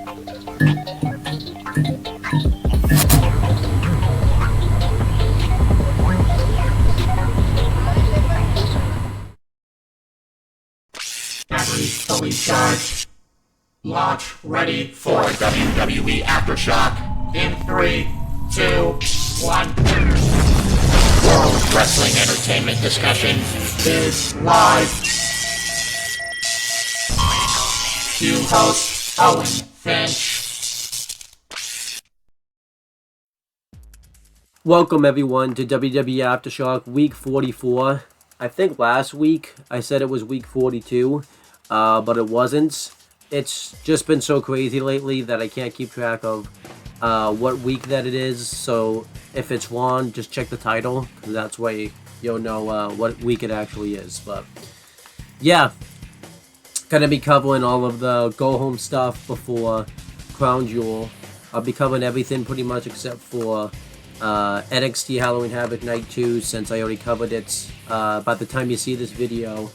Batteries fully charged. Launch ready for WWE Aftershock in 3, 2, 1. World Wrestling Entertainment Discussion is live. Cue host Owen Finch. Welcome everyone to WWE Aftershock week 44. I think last week I said it was week 42, but it wasn't. It's just been so crazy lately that I can't keep track of what week that it is. So if it's wrong, just check the title, because that's why you'll know what week it actually is. But yeah, gonna be covering all of the go home stuff before Crown Jewel. I'll be covering everything pretty much except for NXT Halloween Havoc Night 2, since I already covered it. By the time you see this video,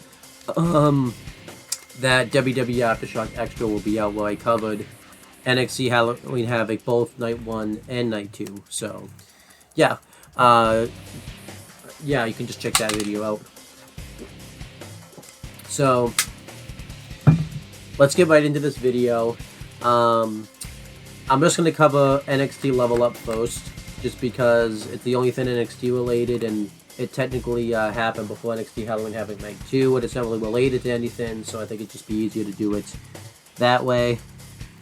that WWE Aftershock Extra will be out, where I covered NXT Halloween Havoc both Night 1 and Night 2. So, yeah. Yeah, you can just check that video out. So, let's get right into this video. I'm just going to cover NXT Level Up first, just because it's the only thing NXT related, and it technically happened before NXT Halloween Havoc Night 2, and it's not really related to anything, so I think it'd just be easier to do it that way.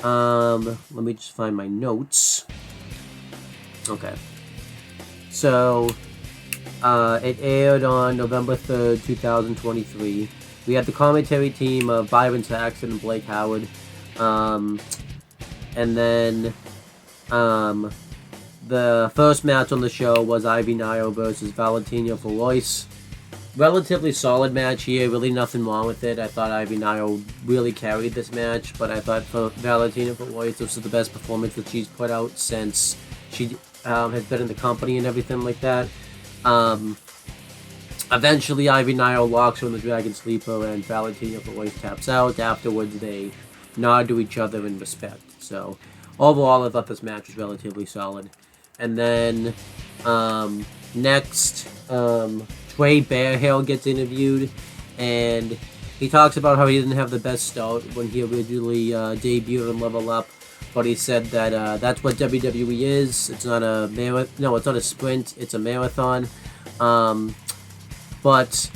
Let me just find my notes. Okay. So, it aired on November 3rd, 2023. We had the commentary team of Byron Saxton and Blake Howard. And then, the first match on the show was Ivy Nile versus Valentina Feroz. Relatively solid match here, really nothing wrong with it. I thought Ivy Nile really carried this match, but I thought for Valentina Feroz, this was the best performance that she's put out since she has been in the company and everything like that. Eventually, Ivy Nile locks her in the Dragon Sleeper, and Valentina Feroz taps out. Afterwards, they nod to each other in respect. So, overall, I thought this match was relatively solid. And then, next, Trey Bearhill gets interviewed, and he talks about how he didn't have the best start when he originally debuted on Level Up, but he said that that's what WWE is. It's not a it's not a sprint, it's a marathon. But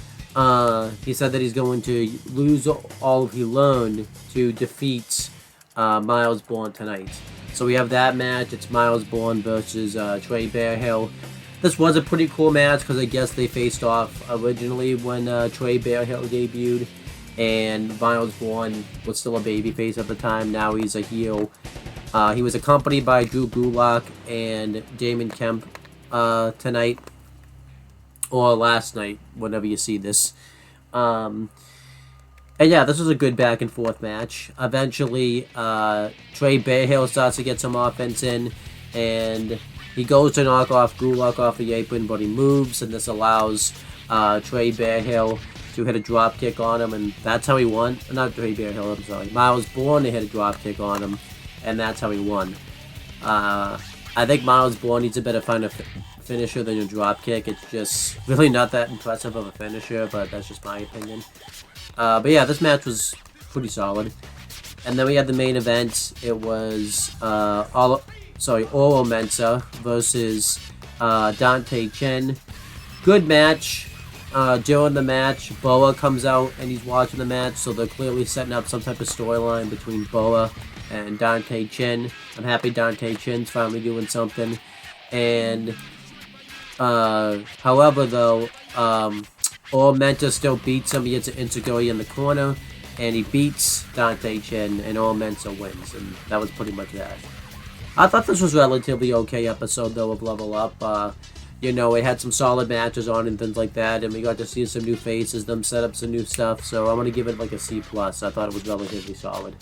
he said that he's going to lose all he learned to defeat Miles Bourne tonight. So we have that match. It's Miles Bourne versus Trey Bearhill. This was a pretty cool match because I guess they faced off originally when Trey Bearhill debuted, and Miles Bourne was still a babyface at the time. Now he's a heel. He was accompanied by Drew Gulak and Damon Kemp tonight, or last night, whenever you see this. And yeah, this was a good back and forth match. Eventually, Trey Bearhill starts to get some offense in, and he goes to knock off Gulak off the apron, but he moves, and this allows Trey Bearhill to hit a drop kick on him, and that's how he won. Not Trey Bearhill, I'm sorry. Miles Bourne to hit a drop kick on him, and that's how he won. I think Miles Bourne needs a better finisher than a drop kick. It's just really not that impressive of a finisher, but that's just my opinion. But yeah, this match was pretty solid. And then we had the main event. It was Oro Mensah versus Dante Chen. Good match. During the match, Boa comes out and he's watching the match, so they're clearly setting up some type of storyline between Boa and Dante Chen. I'm happy Dante Chen's finally doing something. And however, though, Oro Mensah still beats him. He gets an Enzuigiri in the corner, and he beats Dante Chen, and Oro Mensah wins, and that was pretty much that. I thought this was a relatively okay episode, though, of Level Up. You know, it had some solid matches on and things like that, and we got to see some new faces, them set up some new stuff, so I'm going to give it like a C+. I thought it was relatively solid.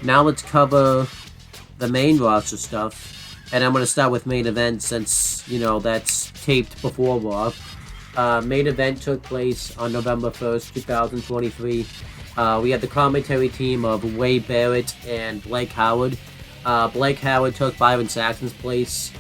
Now let's cover the main roster stuff. And I'm going to start with main event since, you know, that's taped before Raw. Main event took place on November 1st, 2023. we had the commentary team of Wade Barrett and Blake Howard. Blake Howard took Byron Saxton's place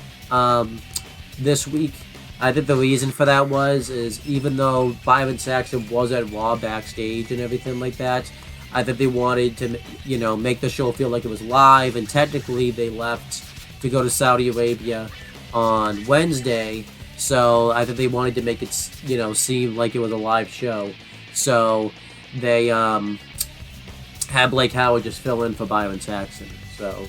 this week. I think the reason for that is even though Byron Saxton was at Raw backstage and everything like that, I think they wanted to, make the show feel like it was live, and technically they left to go to Saudi Arabia on Wednesday, so I think they wanted to make it, seem like it was a live show. So they had Blake Howard just fill in for Byron Saxton. So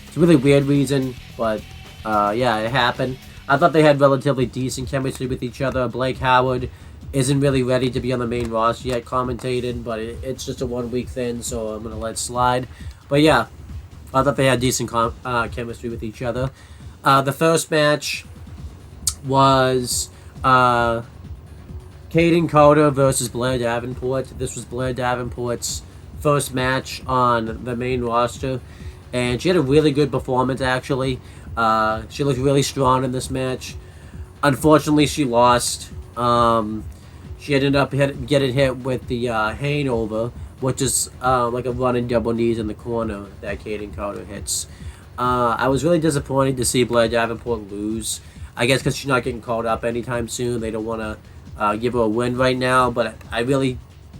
it's a really weird reason, but yeah, it happened. I thought they had relatively decent chemistry with each other. Blake Howard isn't really ready to be on the main roster yet, commentated, but it's just a 1 week thing, so I'm going to let it slide. But yeah, I thought they had decent chemistry with each other. The first match was Caden Carter versus Blair Davenport. This was Blair Davenport's first match on the main roster, and she had a really good performance, actually. She looked really strong in this match. Unfortunately, she lost. She ended up getting hit with the hangover, which is like a running double knees in the corner that Caden Carter hits. I was really disappointed to see Blair Davenport lose. I guess because she's not getting called up anytime soon. They don't want to give her a win right now, but I really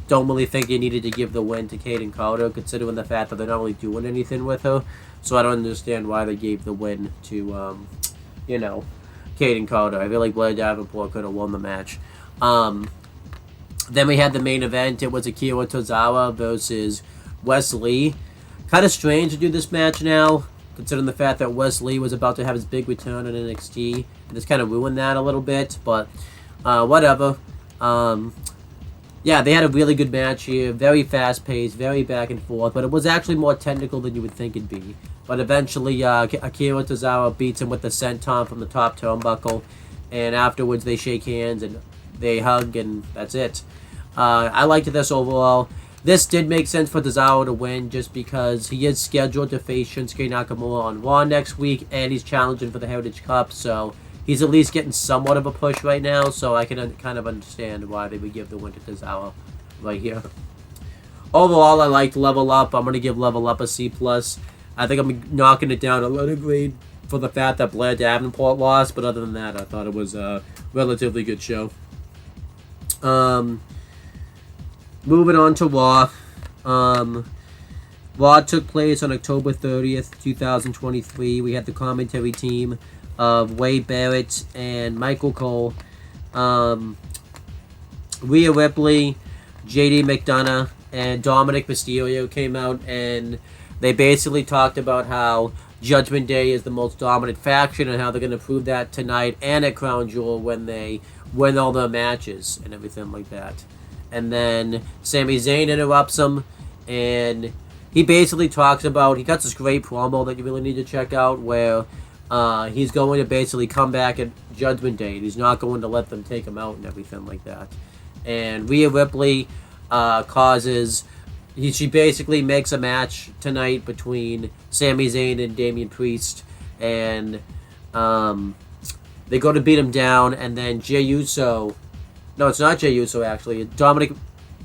don't really think you needed to give the win to Caden Carter, considering the fact that they're not really doing anything with her. So I don't understand why they gave the win to, Caden Carter. I feel like Blair Davenport could have won the match. Then we had the main event. It was Akira Tozawa versus Wes Lee. Kind of strange to do this match now, considering the fact that Wes Lee was about to have his big return in NXT. And it's kind of ruined that a little bit, but whatever. Yeah, they had a really good match here. Very fast-paced, very back and forth, but it was actually more technical than you would think it'd be. But eventually, Akira Tozawa beats him with the senton from the top turnbuckle, and afterwards they shake hands and they hug, and that's it. I liked this overall. This did make sense for Tozawa to win just because he is scheduled to face Shinsuke Nakamura on Raw next week, and he's challenging for the Heritage Cup, so he's at least getting somewhat of a push right now, so I can kind of understand why they would give the win to Tozawa right here. Overall, I liked Level Up. I'm going to give Level Up a C+. I think I'm knocking it down a little grade for the fact that Blair Davenport lost, but other than that, I thought it was a relatively good show. Moving on to Raw. Raw took place on October 30th, 2023. We had the commentary team of Wade Barrett and Michael Cole. Rhea Ripley, JD McDonough, and Dominic Mysterio came out, and they basically talked about how Judgment Day is the most dominant faction and how they're going to prove that tonight and at Crown Jewel when they win all their matches and everything like that. And then Sami Zayn interrupts him, and he basically talks about, he got this great promo that you really need to check out where he's going to basically come back at Judgment Day, and he's not going to let them take him out and everything like that. And Rhea Ripley she basically makes a match tonight between Sami Zayn and Damian Priest, and they go to beat him down, and then Jey Uso, no, it's not Jey Uso actually, Dominic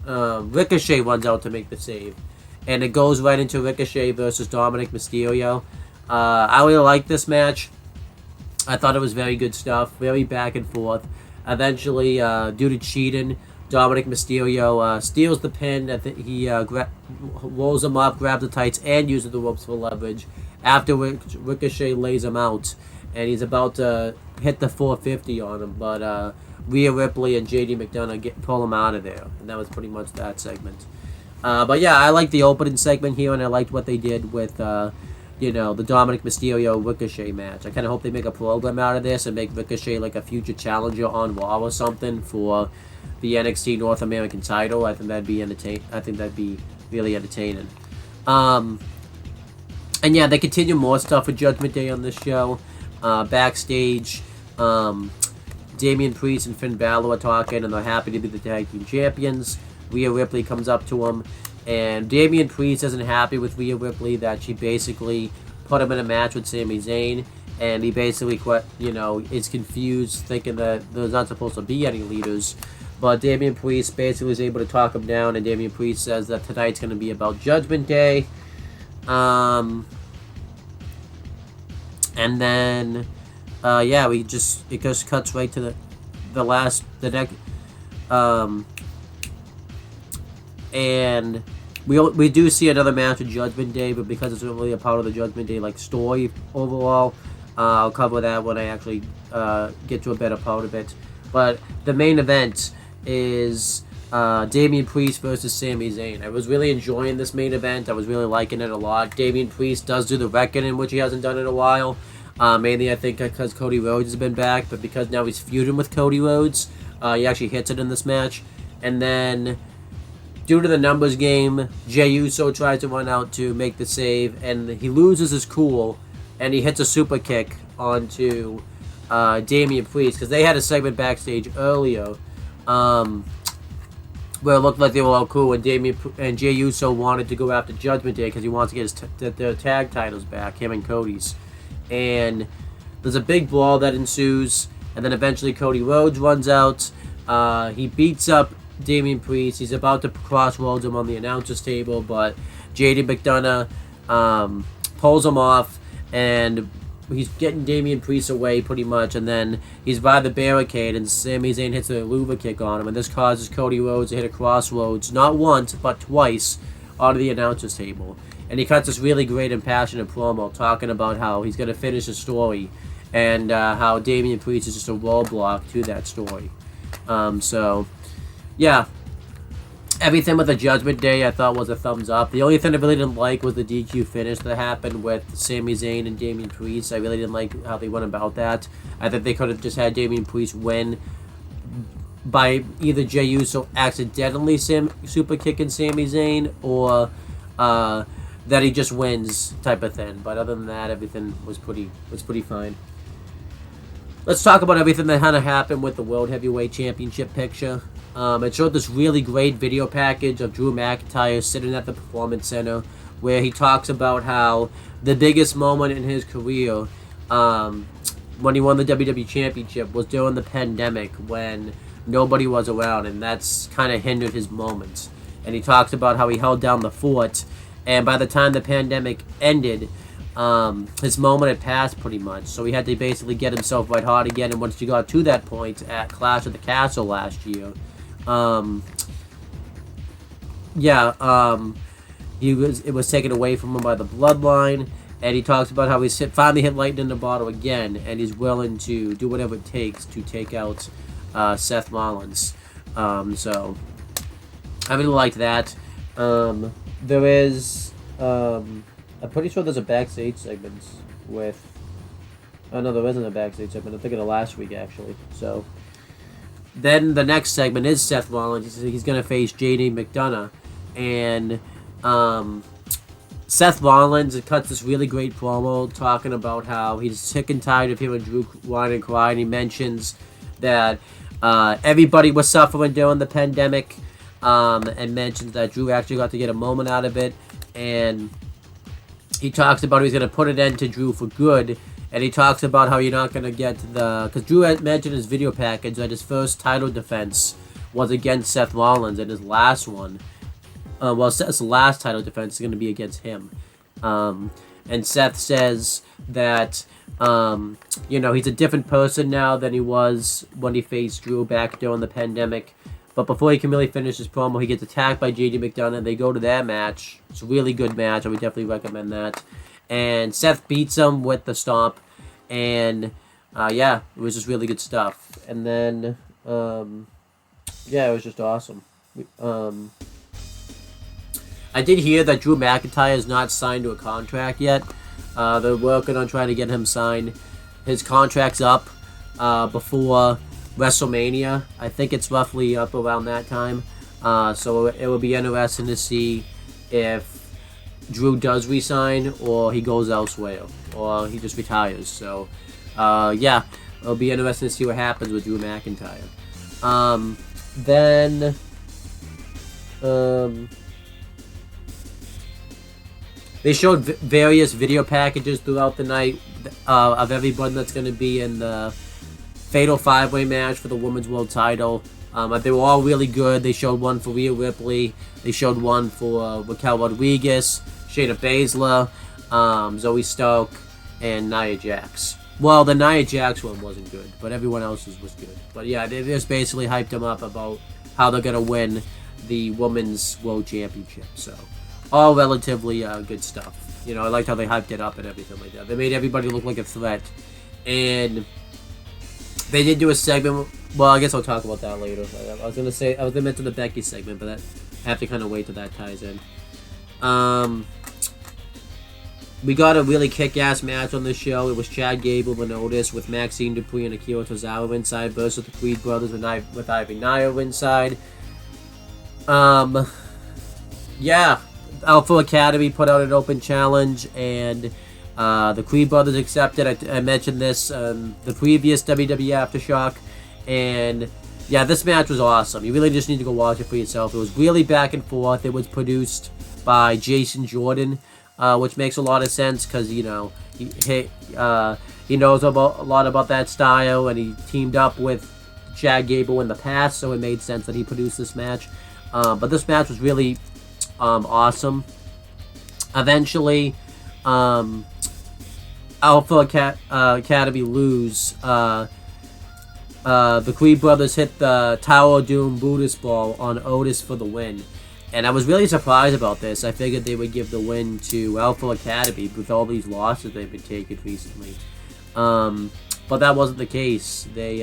Ricochet runs out to make the save, and it goes right into Ricochet versus Dominic Mysterio. I really like this match. I thought it was very good stuff, very back and forth. Eventually, due to cheating, Dominic Mysterio steals the pin. He rolls him up, grabs the tights, and uses the ropes for leverage. After Ricochet lays him out, and he's about to hit the 450 on him, but Rhea Ripley and JD McDonough pull him out of there, and that was pretty much that segment. But yeah, I liked the opening segment here, and I liked what they did with the Dominic Mysterio Ricochet match. I kind of hope they make a program out of this and make Ricochet like a future challenger on Raw or something for the NXT North American title. I think that'd be really entertaining. And yeah, they continue more stuff with Judgment Day on this show. Backstage, Damian Priest and Finn Balor are talking, and they're happy to be the tag team champions. Rhea Ripley comes up to him, and Damian Priest isn't happy with Rhea Ripley that she basically put him in a match with Sami Zayn, and he basically is confused, thinking that there's not supposed to be any leaders. But Damian Priest basically was able to talk him down, and Damian Priest says that tonight's going to be about Judgment Day. And then, yeah, it just cuts right to the next, and we do see another match of Judgment Day, but because it's not really a part of the Judgment Day like story overall, I'll cover that when I actually get to a better part of it. But the main event is Damian Priest versus Sami Zayn. I was really enjoying this main event. I was really liking it a lot. Damian Priest does do the reckoning, which he hasn't done in a while. Mainly, I think, because Cody Rhodes has been back, but because now he's feuding with Cody Rhodes, he actually hits it in this match. And then, due to the numbers game, Jey Uso tries to run out to make the save, and he loses his cool, and he hits a super kick onto Damian Priest, because they had a segment backstage earlier where it looked like they were all cool, and Jey Uso wanted to go after Judgment Day because he wants to get their tag titles back, him and Cody's. And there's a big brawl that ensues, and then eventually Cody Rhodes runs out. He beats up Damian Priest. He's about to crossroads him on the announcer's table, but JD McDonough pulls him off, and he's getting Damian Priest away pretty much, and then he's by the barricade, and Sami Zayn hits a Luva kick on him, and this causes Cody Rhodes to hit a crossroads, not once, but twice, onto the announcer's table. And he cuts this really great and passionate promo talking about how he's going to finish his story, and how Damian Priest is just a roadblock to that story. So, yeah. Everything with the Judgment Day I thought was a thumbs up. The only thing I really didn't like was the DQ finish that happened with Sami Zayn and Damian Priest. I really didn't like how they went about that. I think they could have just had Damian Priest win by either Jey Uso accidentally super kicking Sami Zayn, or that he just wins type of thing. But other than that, everything was pretty fine. Let's talk about everything that kind of happened with the World Heavyweight Championship picture. It showed this really great video package of Drew McIntyre sitting at the Performance Center, where he talks about how the biggest moment in his career, when he won the WWE Championship, was during the pandemic when nobody was around, and that's kind of hindered his moments. And he talks about how he held down the fort, and by the time the pandemic ended, his moment had passed pretty much, so he had to basically get himself right hard again. And once he got to that point at Clash of the Castle last year, it was taken away from him by the Bloodline, and he talks about how he's finally hit lightning in the bottle again, and he's willing to do whatever it takes to take out Seth Rollins. So I really liked that. There is I'm pretty sure there's a backstage segment with... Oh, no, there isn't a backstage segment. I'm thinking of last week, actually. So, then the next segment is Seth Rollins. He's going to face JD McDonough. And Seth Rollins cuts this really great promo talking about how he's sick and tired of hearing Drew whine and cry. And he mentions that everybody was suffering during the pandemic. And mentions that Drew actually got to get a moment out of it. And he talks about he's going to put an end to Drew for good, and he talks about how you're not going to get because Drew had mentioned in his video package that his first title defense was against Seth Rollins, and his last one, Seth's last title defense is going to be against him. And Seth says that, he's a different person now than he was when he faced Drew back during the pandemic. But before he can really finish his promo, he gets attacked by JD McDonough. They go to that match. It's a really good match. I would definitely recommend that. And Seth beats him with the stomp. And, it was just really good stuff. And then, it was just awesome. I did hear that Drew McIntyre is not signed to a contract yet. They're working on trying to get him signed. His contract's up before WrestleMania. I think it's roughly up around that time. So it will be interesting to see if Drew does resign, or he goes elsewhere, or he just retires. So, it'll be interesting to see what happens with Drew McIntyre. They showed various video packages throughout the night of everybody that's going to be in the Fatal 5-Way match for the Women's World Title. They were all really good. They showed one for Rhea Ripley. They showed one for Raquel Rodriguez, Shayna Baszler, Zoe Stark, and Nia Jax. Well, the Nia Jax one wasn't good, but everyone else's was good. But yeah, they just basically hyped them up about how they're going to win the Women's World Championship. So, all relatively good stuff. You know, I liked how they hyped it up and everything like that. They made everybody look like a threat. And they did do a segment. Well, I guess I'll talk about that later. I was going to mention the Becky segment, but I have to kind of wait till that ties in. We got a really kick-ass match on this show. It was Chad Gable and Otis with Maxine Dupree and Akira Tozawa inside versus the Creed brothers with Ivy Naya inside. Yeah, Alpha Academy put out an open challenge, and the Creed brothers accepted. I mentioned this the previous WWE Aftershock, and yeah, this match was awesome. You really just need to go watch it for yourself. It was really back and forth. It was produced by Jason Jordan, which makes a lot of sense because, you know, he knows a lot about that style, and he teamed up with Chad Gable in the past, so it made sense that he produced this match. But this match was really awesome. Eventually, Alpha Academy lose. The Creed brothers hit the Tower of Doom Buddhist Ball on Otis for the win. And I was really surprised about this. I figured they would give the win to Alpha Academy with all these losses they've been taking recently. But that wasn't the case. They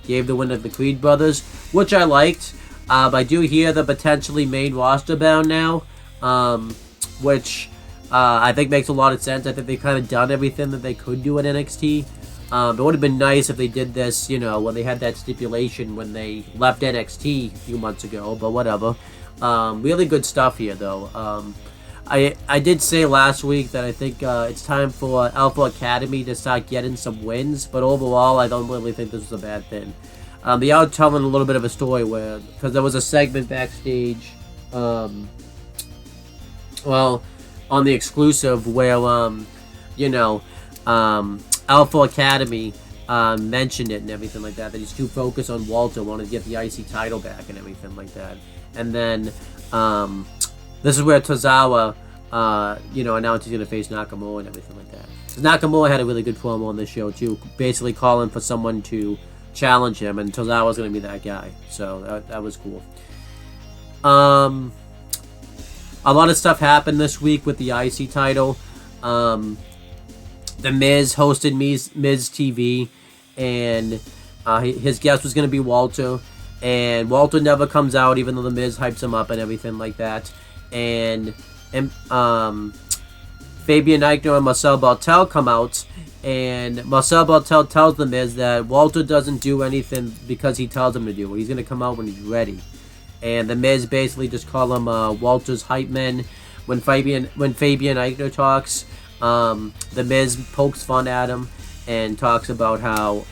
gave the win to the Creed brothers, which I liked. I do hear they're potentially main roster bound now, which I think makes a lot of sense. I think they've kind of done everything that they could do in NXT. It would have been nice if they did this, you know, when they had that stipulation when they left NXT a few months ago, but whatever. Really good stuff here, though. I did say last week that I think it's time for Alpha Academy to start getting some wins, but overall, I don't really think this was a bad thing. They are telling a little bit of a story where, because there was a segment backstage, well, on the exclusive where, you know, Alpha Academy mentioned it and everything like that he's too focused on Walter, wanted to get the IC title back and everything like that. And then this is where Tozawa, you know, announced he's going to face Nakamura and everything like that. Because Nakamura had a really good promo on this show too, basically calling for someone to challenge him, and Tozawa's going to be that guy. So that was cool. A lot of stuff happened this week with the IC title. The Miz hosted Miz TV, and his guest was going to be Walter. And Walter never comes out, even though the Miz hypes him up and everything like that. And Fabian Eichner and Marcel Bartel come out, and Marcel Bartel tells the Miz that Walter doesn't do anything because he tells him to do it. He's going to come out when he's ready. And the Miz basically just call him Walter's hype man. When Fabian Eichner talks, the Miz pokes fun at him and talks about how,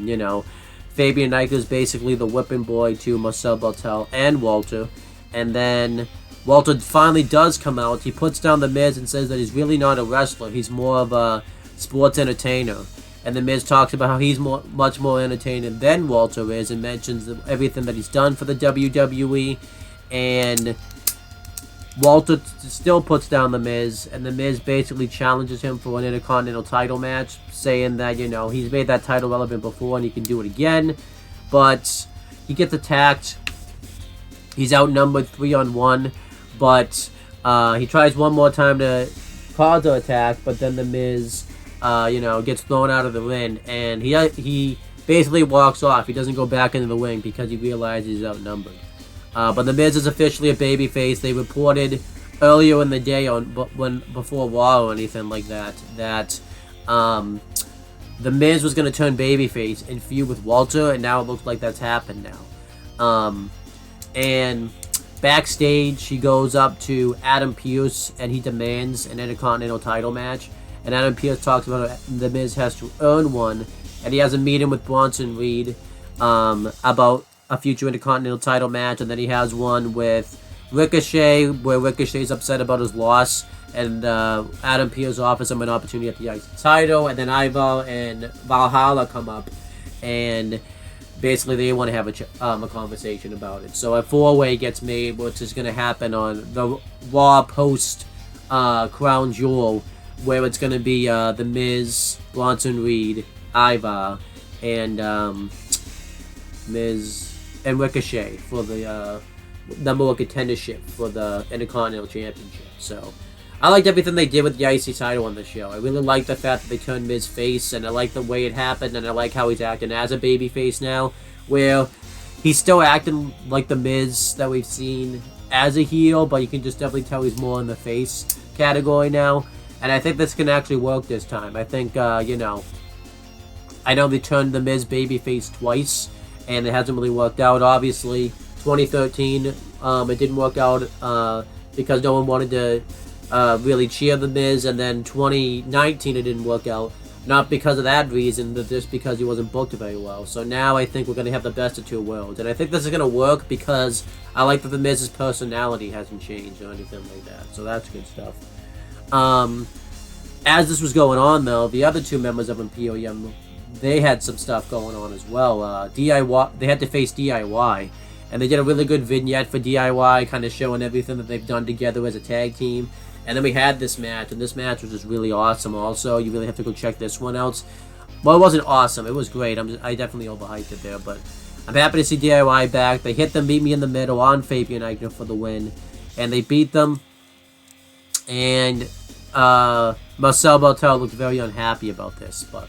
you know, Fabian Eichner is basically the whipping boy to Marcel Bartel and Walter. And then Walter finally does come out. He puts down the Miz and says that he's really not a wrestler. He's more of a sports entertainer. And the Miz talks about how he's much more entertaining than Walter is, and mentions everything that he's done for the WWE. And Walter still puts down the Miz, and the Miz basically challenges him for an Intercontinental title match, saying that, you know, he's made that title relevant before and he can do it again. But he gets attacked. He's outnumbered 3-on-1, but he tries one more time to cause the attack, but then the Miz, you know, gets thrown out of the ring, and he basically walks off. He doesn't go back into the ring because he realizes he's outnumbered. But the Miz is officially a babyface. They reported earlier in the day before Raw or anything like that the Miz was going to turn babyface and feud with Walter, and now it looks like that's happened now. And backstage, he goes up to Adam Pearce and he demands an Intercontinental title match. And Adam Pearce talks about how the Miz has to earn one, and he has a meeting with Bronson Reed about a future Intercontinental title match, and then he has one with Ricochet, where Ricochet's upset about his loss, and Adam Pearce offers him an opportunity at the IC title, and then Ivar and Valhalla come up, and basically they want to have a conversation about it. So a 4-way gets made, which is going to happen on the Raw post Crown Jewel, where it's going to be The Miz, Bronson Reed, Ivar, and Miz and Ricochet for the number one contendership for the Intercontinental Championship. So I liked everything they did with the IC title on the show. I really like the fact that they turned Miz face, and I like the way it happened, and I like how he's acting as a babyface now, where he's still acting like the Miz that we've seen as a heel, but you can just definitely tell he's more in the face category now. And I think this can actually work this time. I think, I know they turned the Miz babyface twice, and it hasn't really worked out. Obviously, 2013, it didn't work out because no one wanted to really cheer the Miz, and then 2019 it didn't work out, not because of that reason, but just because he wasn't booked very well. So now I think we're going to have the best of two worlds, and I think this is going to work because I like that the Miz's personality hasn't changed or anything like that, so that's good stuff. As this was going on, though, the other two members of Imperium, they had some stuff going on as well. DIY, they had to face DIY, and they did a really good vignette for DIY, kind of showing everything that they've done together as a tag team. And then we had this match, and this match was just really awesome also. You really have to go check this one out. Well, it wasn't awesome. It was great. I definitely overhyped it there, but I'm happy to see DIY back. They hit them, beat me in the middle on Fabian Eichner for the win, and they beat them. And Marcel Bartel looked very unhappy about this, but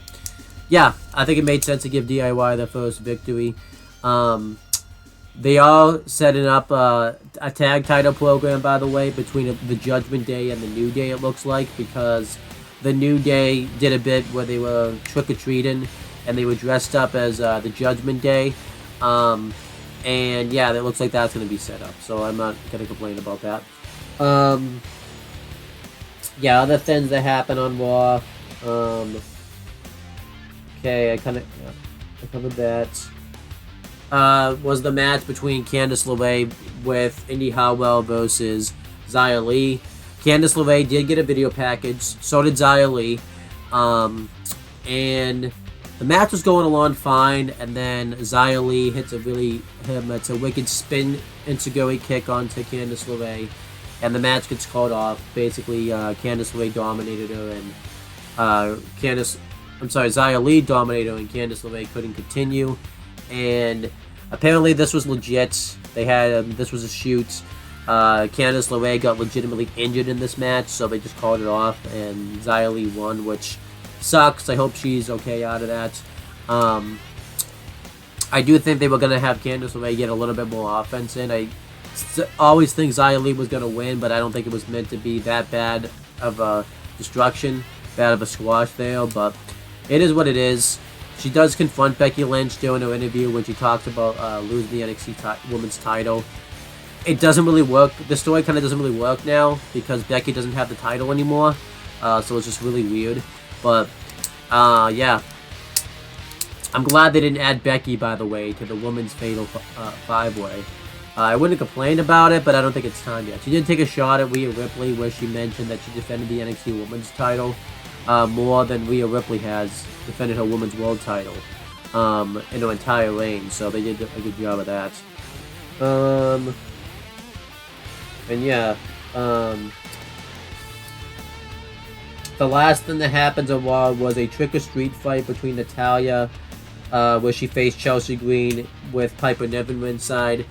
yeah, I think it made sense to give DIY their first victory. They are setting up a tag title program, by the way, between the Judgment Day and the New Day, it looks like, because the New Day did a bit where they were trick-or-treating, and they were dressed up as the Judgment Day. And yeah, it looks like that's going to be set up, so I'm not going to complain about that. Yeah, other things that happen on Raw. Okay, I covered that. Was the match between Candice LeRae with Indy Hartwell versus Xia Li. Candice LeRae did get a video package, so did Xia Li. And the match was going along fine, and then Xia Li hits a wicked spin Enziguri kick onto Candice LeRae, and the match gets called off. Basically, Candice LeRae dominated her, and Xia Li dominated her, and Candice LeRae couldn't continue. And apparently this was legit. They had this was a shoot. Candice LeRae got legitimately injured in this match, so they just called it off, and Xia Li won, which sucks. I hope she's okay out of that. I do think they were going to have Candice LeRae get a little bit more offense in. I always think Xia Li was going to win, but I don't think it was meant to be that bad of a destruction, bad of a squash there, but it is what it is. She does confront Becky Lynch during her interview when she talks about losing the NXT Women's title. It doesn't really work. The story kind of doesn't really work now because Becky doesn't have the title anymore. So it's just really weird. But, yeah. I'm glad they didn't add Becky, by the way, to the Women's Fatal 5-Way. I wouldn't complain about it, but I don't think it's time yet. She did take a shot at Rhea Ripley where she mentioned that she defended the NXT Women's title more than Rhea Ripley has defended her Women's World title in her entire reign, so they did a good job of that. And yeah, the last thing that happens on Raw was a trick-or-treat fight between Natalya, where she faced Chelsea Green with Piper Niven ringside.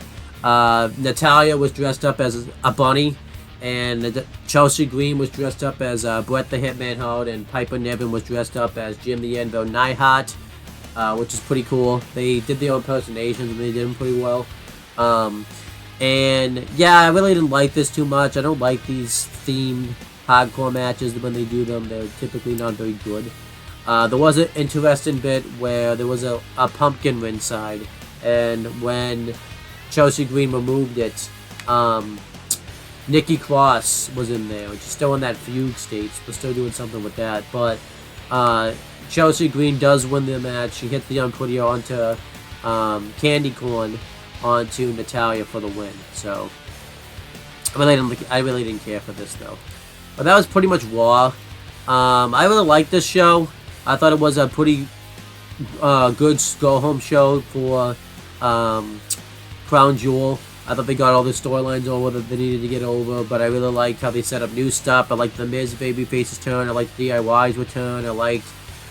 Natalya was dressed up as a bunny, and Chelsea Green was dressed up as Bret the Hitman Hart, and Piper Niven was dressed up as Jim the Anvil Neidhart, which is pretty cool. They did their impersonations, and they did them pretty well. And yeah, I really didn't like this too much. I don't like these themed hardcore matches when they do them. They're typically not very good. There was an interesting bit where there was a pumpkin ringside, and when Chelsea Green removed it, Nikki Cross was in there, which is still in that fugue state. We're still doing something with that. But Chelsea Green does win the match. She hit the Unputty onto Candy Corn onto Natalya for the win. So I really didn't care for this though. But that was pretty much Raw. I really liked this show. I thought it was a pretty good go-home show for Crown Jewel. I thought they got all the storylines over that they needed to get over, but I really liked how they set up new stuff. I liked the Miz Babyface's turn. I liked the DIY's return. I liked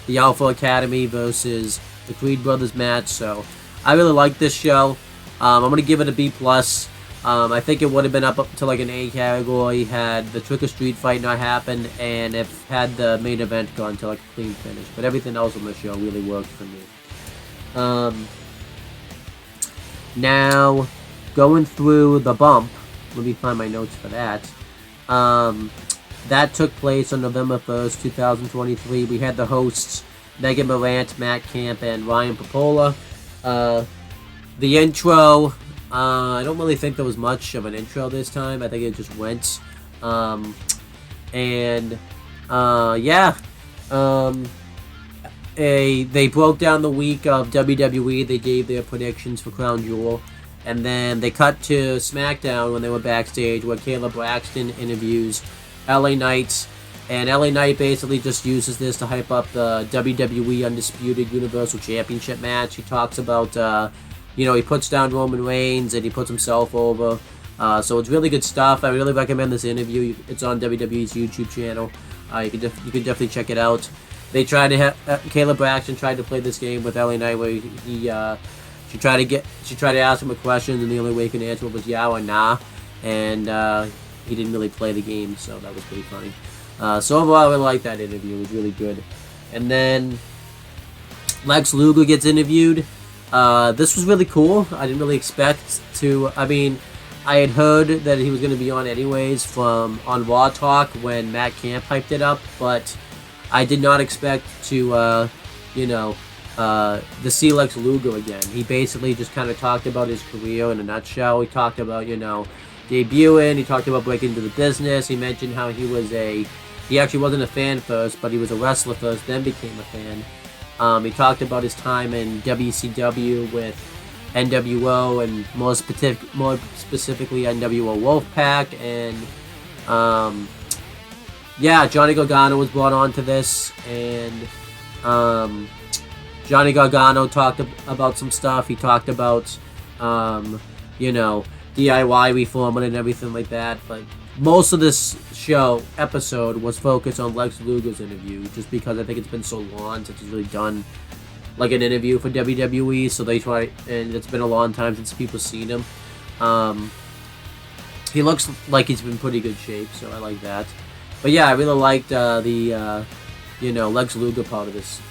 the Alpha Academy versus the Creed Brothers match. So I really liked this show. I'm going to give it a B+. I think it would have been up to like an A category had the Trick or Street fight not happened and if had the main event gone to like a clean finish. But everything else on the show really worked for me. Now, going through the bump, let me find my notes for that. That took place on November 1st, 2023. We had the hosts Megan Morant, Matt Camp, and Ryan Popola. The intro, I don't really think there was much of an intro this time. I think it just went. They broke down the week of WWE. They gave their predictions for Crown Jewel. And then they cut to SmackDown when they were backstage where Kayla Braxton interviews LA Knight. And LA Knight basically just uses this to hype up the WWE Undisputed Universal Championship match. He talks about, he puts down Roman Reigns and he puts himself over. So it's really good stuff. I really recommend this interview. It's on WWE's YouTube channel. You can definitely check it out. They tried to have Kayla Braxton tried to play this game with LA Knight where she tried to ask him a question and the only way he could answer it was yeah or nah, and he didn't really play the game, so that was pretty funny. So overall, I really liked that interview. It was really good. And then Lex Luger gets interviewed. This was really cool. I didn't really expect to. I mean, I had heard that he was going to be on anyways on Raw Talk when Matt Camp hyped it up, but I did not expect to, to see Lex Luger again. He basically just kind of talked about his career in a nutshell. He talked about, debuting. He talked about breaking into the business. He mentioned how he actually wasn't a fan first, but he was a wrestler first, then became a fan. He talked about his time in WCW with NWO and more specifically NWO Wolfpack, and Johnny Gargano was brought on to this, and Johnny Gargano talked about some stuff. He talked about DIY reforming and everything like that, but most of this episode was focused on Lex Luger's interview, just because I think it's been so long since he's really done like an interview for WWE, so they try, and it's been a long time since people seen him. He looks like he's been pretty good shape, so I like that. But yeah, I really liked the Lex Luger part of this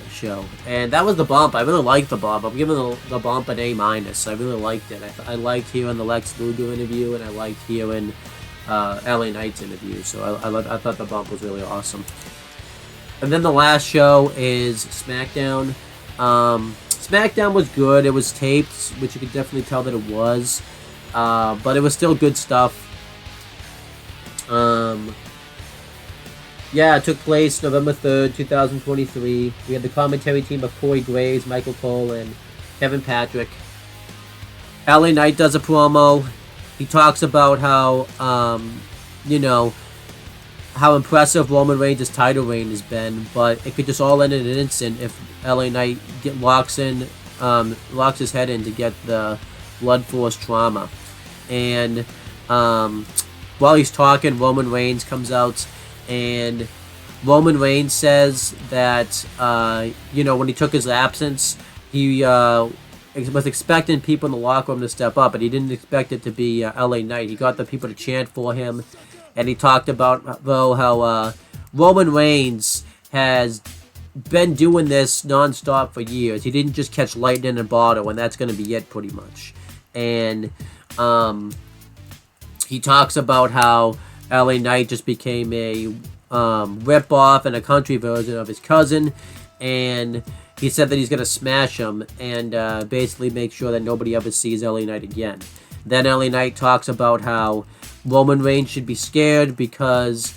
show, and that was the bump. I really liked the bump. I'm giving the bump an A-. I really liked it. I liked hearing the Lex Luger interview, and I liked hearing LA Knight's interview. So I thought the bump was really awesome. And then the last show is SmackDown. SmackDown was good. It was taped, which you could definitely tell that it was, but it was still good stuff. It took place November 3rd, 2023. We had the commentary team of Corey Graves, Michael Cole, and Kevin Patrick. LA Knight does a promo. He talks about how, how impressive Roman Reigns' title reign has been, but it could just all end in an instant if LA Knight locks his head in to get the Blood Force trauma. And while he's talking, Roman Reigns comes out, and Roman Reigns says that, when he took his absence, he was expecting people in the locker room to step up, but he didn't expect it to be LA Knight. He got the people to chant for him, and he talked about, though, how Roman Reigns has been doing this nonstop for years. He didn't just catch lightning in a bottle, and that's going to be it, pretty much. And he talks about how LA Knight just became a rip-off and a country version of his cousin, and he said that he's going to smash him and basically make sure that nobody ever sees LA Knight again. Then LA Knight talks about how Roman Reigns should be scared because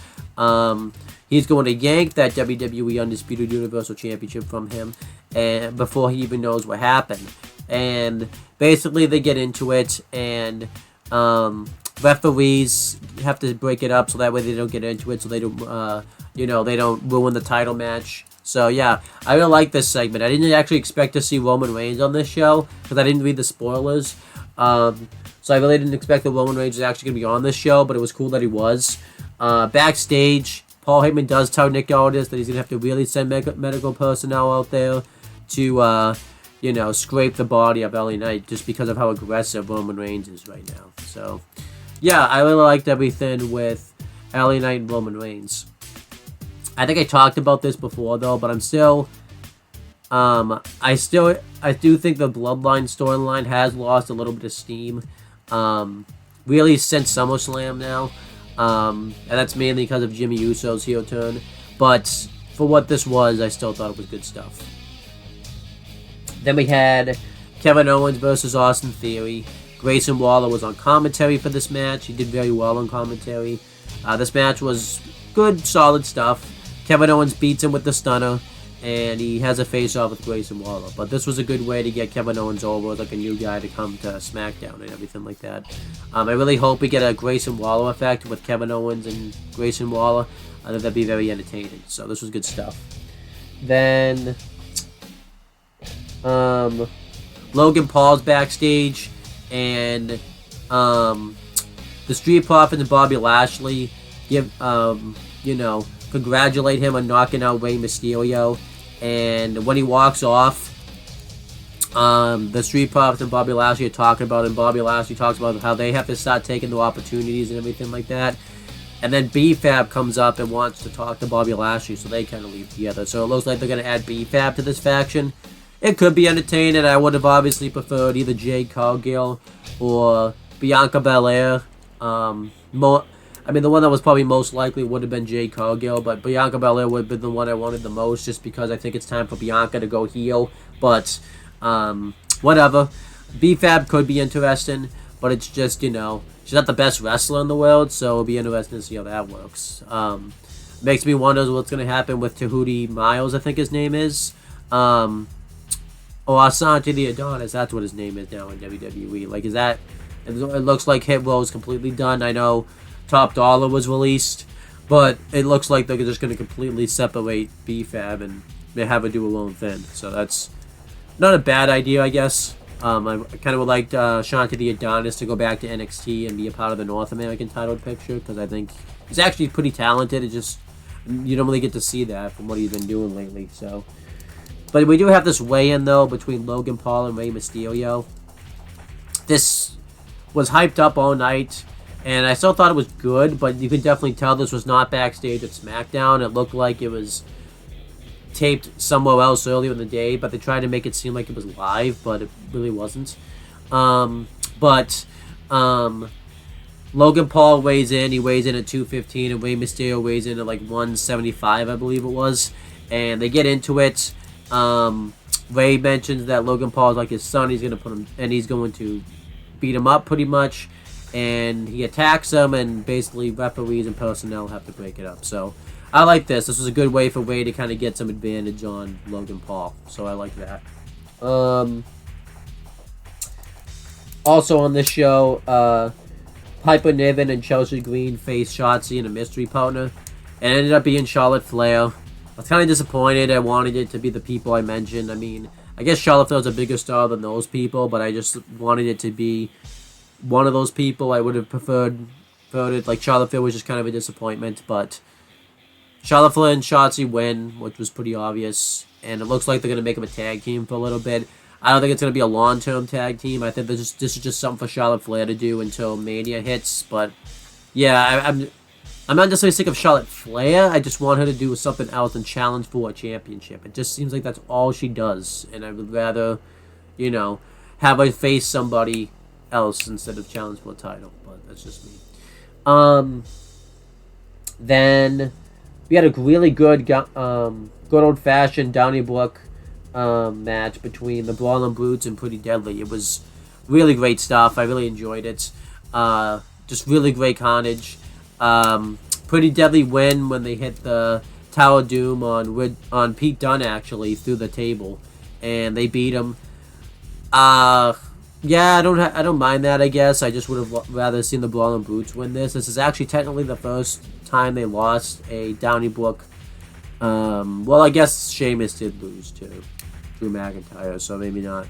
he's going to yank that WWE Undisputed Universal Championship from him and before he even knows what happened. And basically they get into it, and referees have to break it up so that way they don't get into it, so they don't, they don't ruin the title match. So yeah, I really like this segment. I didn't actually expect to see Roman Reigns on this show because I didn't read the spoilers. So I really didn't expect that Roman Reigns was actually going to be on this show, but it was cool that he was. Backstage, Paul Heyman does tell Nick Aldis that he's going to have to really send medical personnel out there to, scrape the body of LA Knight just because of how aggressive Roman Reigns is right now. So, yeah, I really liked everything with LA Knight and Roman Reigns. I think I talked about this before, though, but I do think the Bloodline storyline has lost a little bit of steam. Really since SummerSlam now. And that's mainly because of Jimmy Uso's heel turn. But for what this was, I still thought it was good stuff. Then we had Kevin Owens versus Austin Theory. Grayson Waller was on commentary for this match. He did very well on commentary. This match was good, solid stuff. Kevin Owens beats him with the stunner, and he has a face-off with Grayson Waller. But this was a good way to get Kevin Owens over as like a new guy to come to SmackDown and everything like that. I really hope we get a Grayson Waller effect with Kevin Owens and Grayson Waller. I think that'd be very entertaining. So this was good stuff. Then Logan Paul's backstage, and the Street Profits and Bobby Lashley congratulate him on knocking out Rey Mysterio. And when he walks off, the Street Profits and Bobby Lashley are talking about it, and Bobby Lashley talks about how they have to start taking the opportunities and everything like that. And then B-Fab comes up and wants to talk to Bobby Lashley, so they kind of leave together. So it looks like they're going to add B-Fab to this faction. It could be entertaining. I would have obviously preferred either Jade Cargill or Bianca Belair. The one that was probably most likely would have been Jade Cargill, but Bianca Belair would have been the one I wanted the most, just because I think it's time for Bianca to go heel. But whatever. B-Fab could be interesting, but it's just, she's not the best wrestler in the world, so it'll be interesting to see how that works. Makes me wonder what's going to happen with Tahuti Miles, I think his name is. Or Asante the Adonis, that's what his name is now in WWE. Like, is that... It looks like Hit Row is completely done. I know Top Dollar was released, but it looks like they're just going to completely separate B-Fab and have her do her own thing. So that's not a bad idea, I guess. I kind of would like Shanti the Adonis to go back to NXT and be a part of the North American title picture, because I think he's actually pretty talented. It just, you don't really get to see that from what he's been doing lately. So, but we do have this weigh-in, though, between Logan Paul and Rey Mysterio. This was hyped up all night, and I still thought it was good, but you could definitely tell this was not backstage at SmackDown. It looked like it was taped somewhere else earlier in the day, but they tried to make it seem like it was live, but it really wasn't. Logan Paul weighs in. He weighs in at 215, and Rey Mysterio weighs in at like 175, I believe it was. And they get into it. Rey mentions that Logan Paul is like his son. He's going to beat him up pretty much. And he attacks him, and basically referees and personnel have to break it up. So I like this. This was a good way for Rey to kind of get some advantage on Logan Paul. So I like that. Also on this show, Piper Niven and Chelsea Green faced Shotzi and a mystery partner. It ended up being Charlotte Flair. I was kind of disappointed. I wanted it to be the people I mentioned. I mean, I guess Charlotte Flair's a bigger star than those people, but I just wanted it to be one of those people. I would have preferred it. Like, Charlotte Flair was just kind of a disappointment, but Charlotte Flair and Shotzi win, which was pretty obvious, and it looks like they're going to make them a tag team for a little bit. I don't think it's going to be a long-term tag team. I think this is just something for Charlotte Flair to do until Mania hits, but yeah, I'm not necessarily sick of Charlotte Flair. I just want her to do something else and challenge for a championship. It just seems like that's all she does, and I would rather, have her face somebody else instead of challenge for a title, but that's just me. Then we had a really good old-fashioned Donnybrook match between the Brawling Brutes and Pretty Deadly. It was really great stuff. I really enjoyed it. Just really great carnage. Pretty Deadly win when they hit the Tower of Doom on Pete Dunne, actually, through the table, and they beat him. Yeah, I don't mind that, I guess. I just would have rather seen the Brawling Brutes win this. This is actually technically the first time they lost a Donnybrook Well, I guess Sheamus did lose to Drew McIntyre, so maybe not.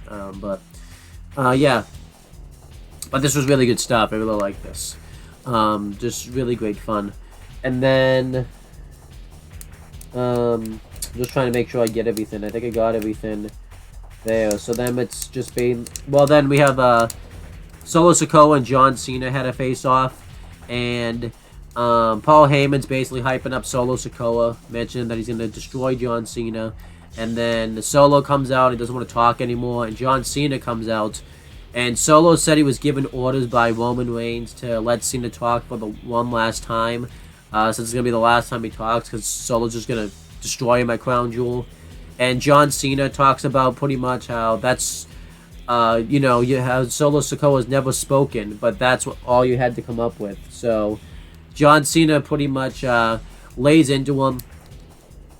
Yeah. But this was really good stuff. I really like this. Just really great fun. And then, just trying to make sure I get everything. I think I got everything there. So then it's just been... Well, then we have Solo Sikoa and John Cena had a face-off. And Paul Heyman's basically hyping up Solo Sikoa, mentioning that he's going to destroy John Cena. And then Solo comes out, he doesn't want to talk anymore. And John Cena comes out. And Solo said he was given orders by Roman Reigns to let Cena talk for the one last time. Since it's going to be the last time he talks, because Solo's just going to destroy him at Crown Jewel. And John Cena talks about pretty much how that's, you have Solo Sikoa's never spoken, but that's all you had to come up with. So John Cena pretty much lays into him.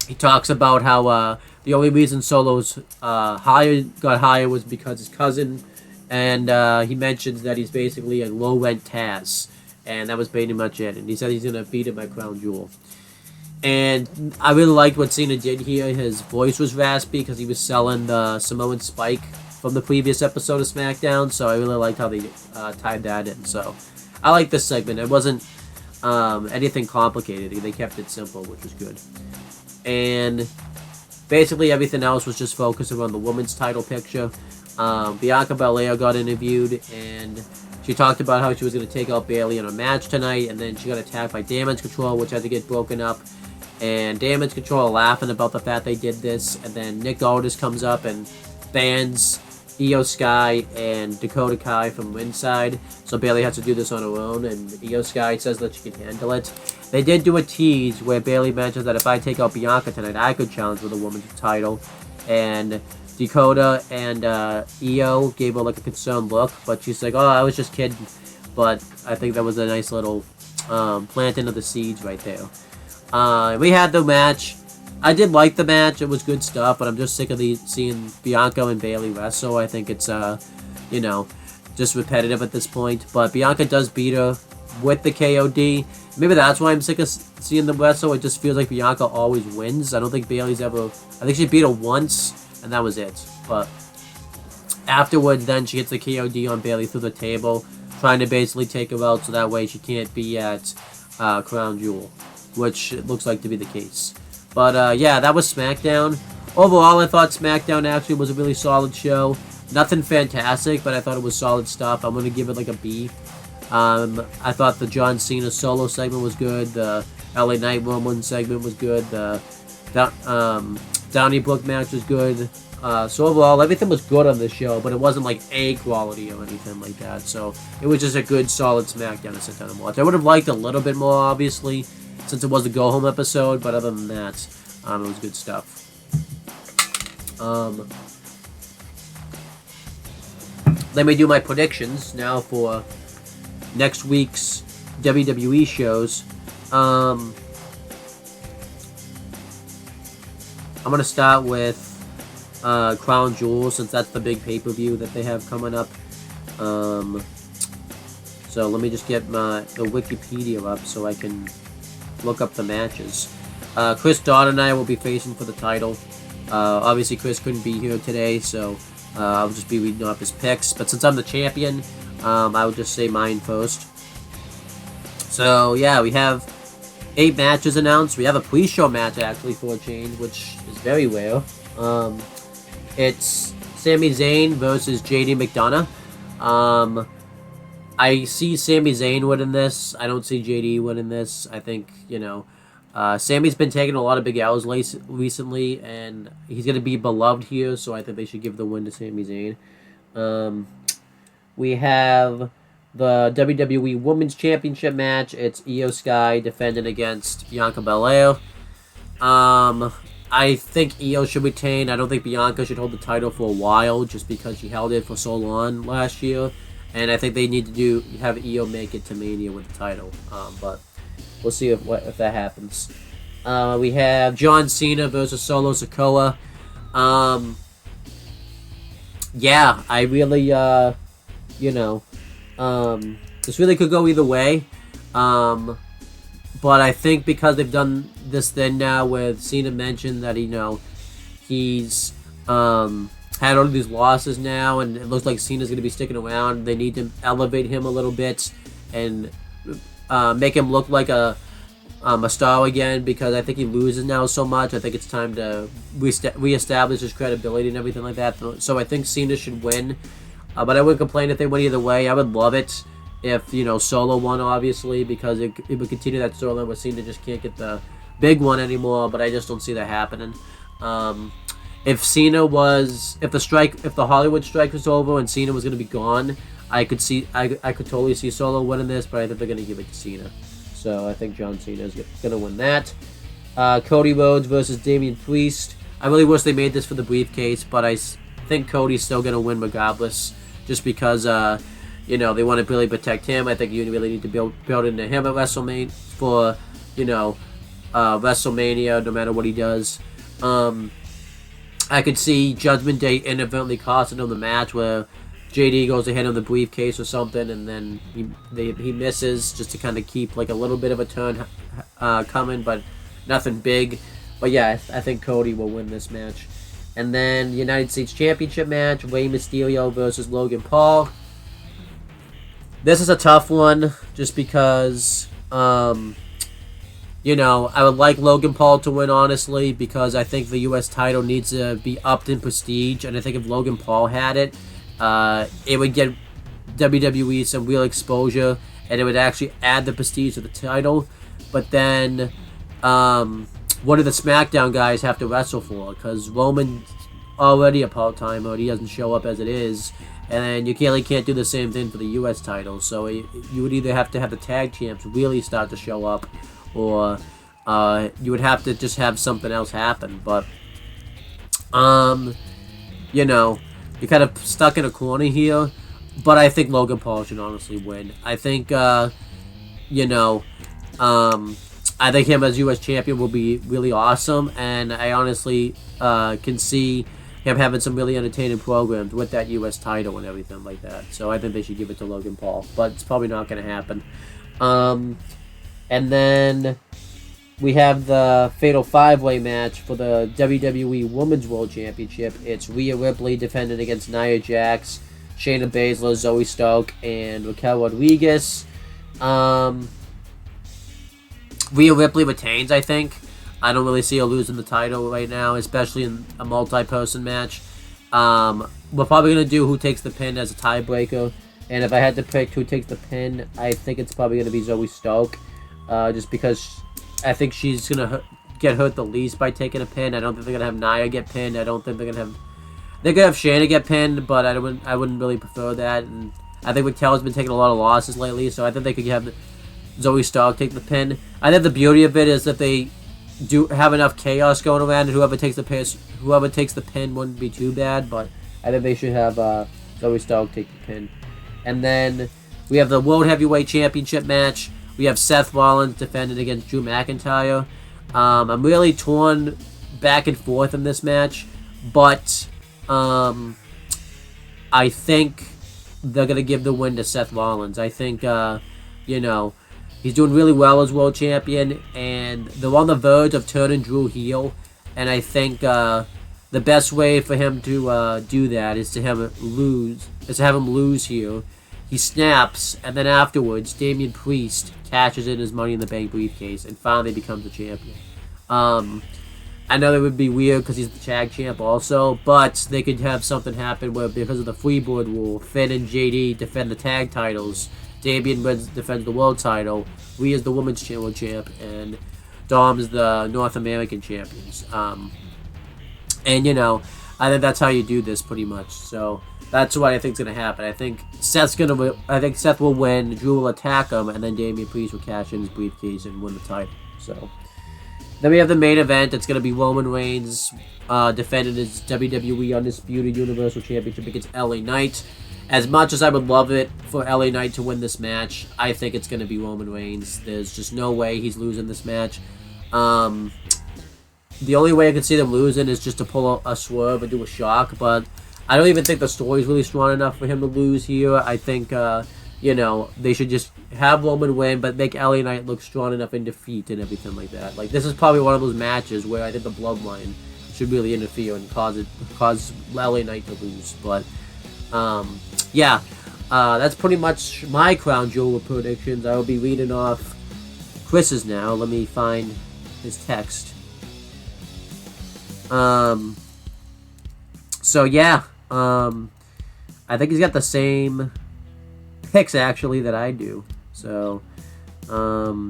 He talks about how the only reason Solo's got hired was because his cousin, and he mentions that he's basically a low-rent Taz, and that was pretty much it. And he said he's going to beat him at Crown Jewel. And I really liked what Cena did here. His voice was raspy because he was selling the Samoan Spike from the previous episode of SmackDown, so I really liked how they tied that in. So I like this segment. It wasn't anything complicated. They kept it simple, which was good. And basically everything else was just focused around the women's title picture. Bianca Belair got interviewed, and she talked about how she was going to take out Bayley in a match tonight, and then she got attacked by Damage Control, which had to get broken up. And Damage Control are laughing about the fact they did this, and then Nick Aldis comes up and bans Io Sky and Dakota Kai from ringside, so Bayley has to do this on her own, and Io Sky says that she can handle it. They did do a tease where Bayley mentions that if I take out Bianca tonight, I could challenge for the women's title, and Dakota and Io gave her like a concerned look, but she's like, oh, I was just kidding. But I think that was a nice little planting of the seeds right there. We had the match. I did like the match. It was good stuff, but I'm just sick of seeing Bianca and Bayley wrestle. I think it's, just repetitive at this point. But Bianca does beat her with the KOD. Maybe that's why I'm sick of seeing them wrestle. It just feels like Bianca always wins. I don't think Bayley's ever... I think she beat her once, and that was it. But afterward, then she hits the KOD on Bayley through the table, trying to basically take her out so that way she can't be at Crown Jewel, which it looks like to be the case. But yeah, that was SmackDown. Overall, I thought SmackDown actually was a really solid show. Nothing fantastic, but I thought it was solid stuff. I'm going to give it like a B. I thought the John Cena solo segment was good. The LA Knight Roman segment was good. The Donnybrook match was good. So overall, everything was good on this show, but it wasn't like A quality or anything like that. So it was just a good, solid SmackDown to sit down and watch. I would have liked a little bit more, obviously, since it was a go-home episode, but other than that, it was good stuff. Let me do my predictions now for next week's WWE shows. I'm going to start with Crown Jewel, since that's the big pay-per-view that they have coming up. So let me just get the Wikipedia up so I can look up the matches. Chris Dodd and I will be facing for the title. Obviously, Chris couldn't be here today, so I'll just be reading off his picks. But since I'm the champion, I will just say mine first. So, yeah, we have 8 matches announced. We have a pre-show match, actually, for a change, which is very rare. It's Sami Zayn versus JD McDonough. I see Sami Zayn winning this. I don't see JD winning this. I think, Sammy's been taking a lot of big L's recently, and he's going to be beloved here, so I think they should give the win to Sami Zayn. We have the WWE Women's Championship match. It's Io Sky defending against Bianca Belair. I think Io should retain. I don't think Bianca should hold the title for a while, just because she held it for so long last year. And I think they need to have Io make it to Mania with the title. But we'll see if that happens. We have John Cena versus Solo Sikoa. Yeah, I really, this really could go either way. But I think because they've done this thing now with Cena mentioned that he's had all of these losses now, and it looks like Cena's going to be sticking around. They need to elevate him a little bit and make him look like a star again, because I think he loses now so much. I think it's time to reestablish his credibility and everything like that. So I think Cena should win, but I wouldn't complain if they went either way. I would love it if Solo won, obviously, because it would continue that storyline where Cena just can't get the big one anymore. But I just don't see that happening. If the Hollywood strike was over and Cena was going to be gone, I could totally see Solo winning this, but I think they're going to give it to Cena. So I think John Cena is going to win that. Cody Rhodes versus Damian Priest. I really wish they made this for the briefcase, but I think Cody's still going to win regardless, just because they want to really protect him. I think you really need to build into him at WrestleMania for WrestleMania, no matter what he does. I could see Judgment Day inadvertently costing him the match, where JD goes to hit him the briefcase or something, and then he misses, just to kind of keep like a little bit of a turn coming, but nothing big. But yeah, I think Cody will win this match. And then United States Championship match, Rey Mysterio versus Logan Paul. This is a tough one, just because I would like Logan Paul to win, honestly, because I think the U.S. title needs to be upped in prestige, and I think if Logan Paul had it, it would get WWE some real exposure, and it would actually add the prestige to the title. But then, what do the SmackDown guys have to wrestle for? Because Roman's already a part-timer, he doesn't show up as it is, and you can't do the same thing for the U.S. title. So you would either have to have the tag champs really start to show up, or you would have to just have something else happen. But you're kind of stuck in a corner here. But I think Logan Paul should honestly win. I think I think him as U.S. champion will be really awesome, and I honestly can see him having some really entertaining programs with that U.S. title and everything like that. So I think they should give it to Logan Paul, but it's probably not going to happen. And then we have the Fatal 5-Way match for the WWE Women's World Championship. It's Rhea Ripley defending against Nia Jax, Shayna Baszler, Zoe Stark, and Raquel Rodriguez. Rhea Ripley retains, I think. I don't really see her losing the title right now, especially in a multi-person match. We're probably going to do who takes the pin as a tiebreaker. And if I had to pick who takes the pin, I think it's probably going to be Zoe Stark. Just because I think she's going to get hurt the least by taking a pin. I don't think they're going to have Nia get pinned. I don't think they're going to have... They're going to have Shayna get pinned, but I wouldn't really prefer that. And I think Raquel's been taking a lot of losses lately, so I think they could have Zoe Stark take the pin. I think the beauty of it is that they do have enough chaos going around, and whoever takes the pin wouldn't be too bad, but I think they should have Zoe Stark take the pin. And then we have the World Heavyweight Championship match. We have Seth Rollins defending against Drew McIntyre. I'm really torn back and forth in this match, but I think they're going to give the win to Seth Rollins. I think, he's doing really well as world champion, and they're on the verge of turning Drew heel, and I think the best way for him to do that is to have him lose here. He snaps, and then afterwards, Damian Priest cashes in his Money in the Bank briefcase and finally becomes a champion. I know that would be weird because he's the tag champ also, but they could have something happen where, because of the freeboard rule, Finn and JD defend the tag titles, Damian defends the world title, Rhea's the women's world champ, and Dom's the North American champions. I think that's how you do this pretty much. So that's what I think is going to happen. I think Seth will win, Drew will attack him, and then Damian Priest will cash in his briefcase and win the title. So then we have the main event. It's going to be Roman Reigns defending his WWE Undisputed Universal Championship against LA Knight. As much as I would love it for LA Knight to win this match, I think it's going to be Roman Reigns. There's just no way he's losing this match. The only way I could see them losing is just to pull a swerve and do a shock, but I don't even think the story's really strong enough for him to lose here. I think, you know, they should just have Roman win, but make LA Knight look strong enough in defeat and everything like that. Like, this is probably one of those matches where I think the Bloodline should really interfere and cause LA Knight to lose. But, yeah, that's pretty much my Crown Jewel predictions. I will be reading off Chris's now. Let me find his text. So, yeah, I think he's got the same picks actually that I do. So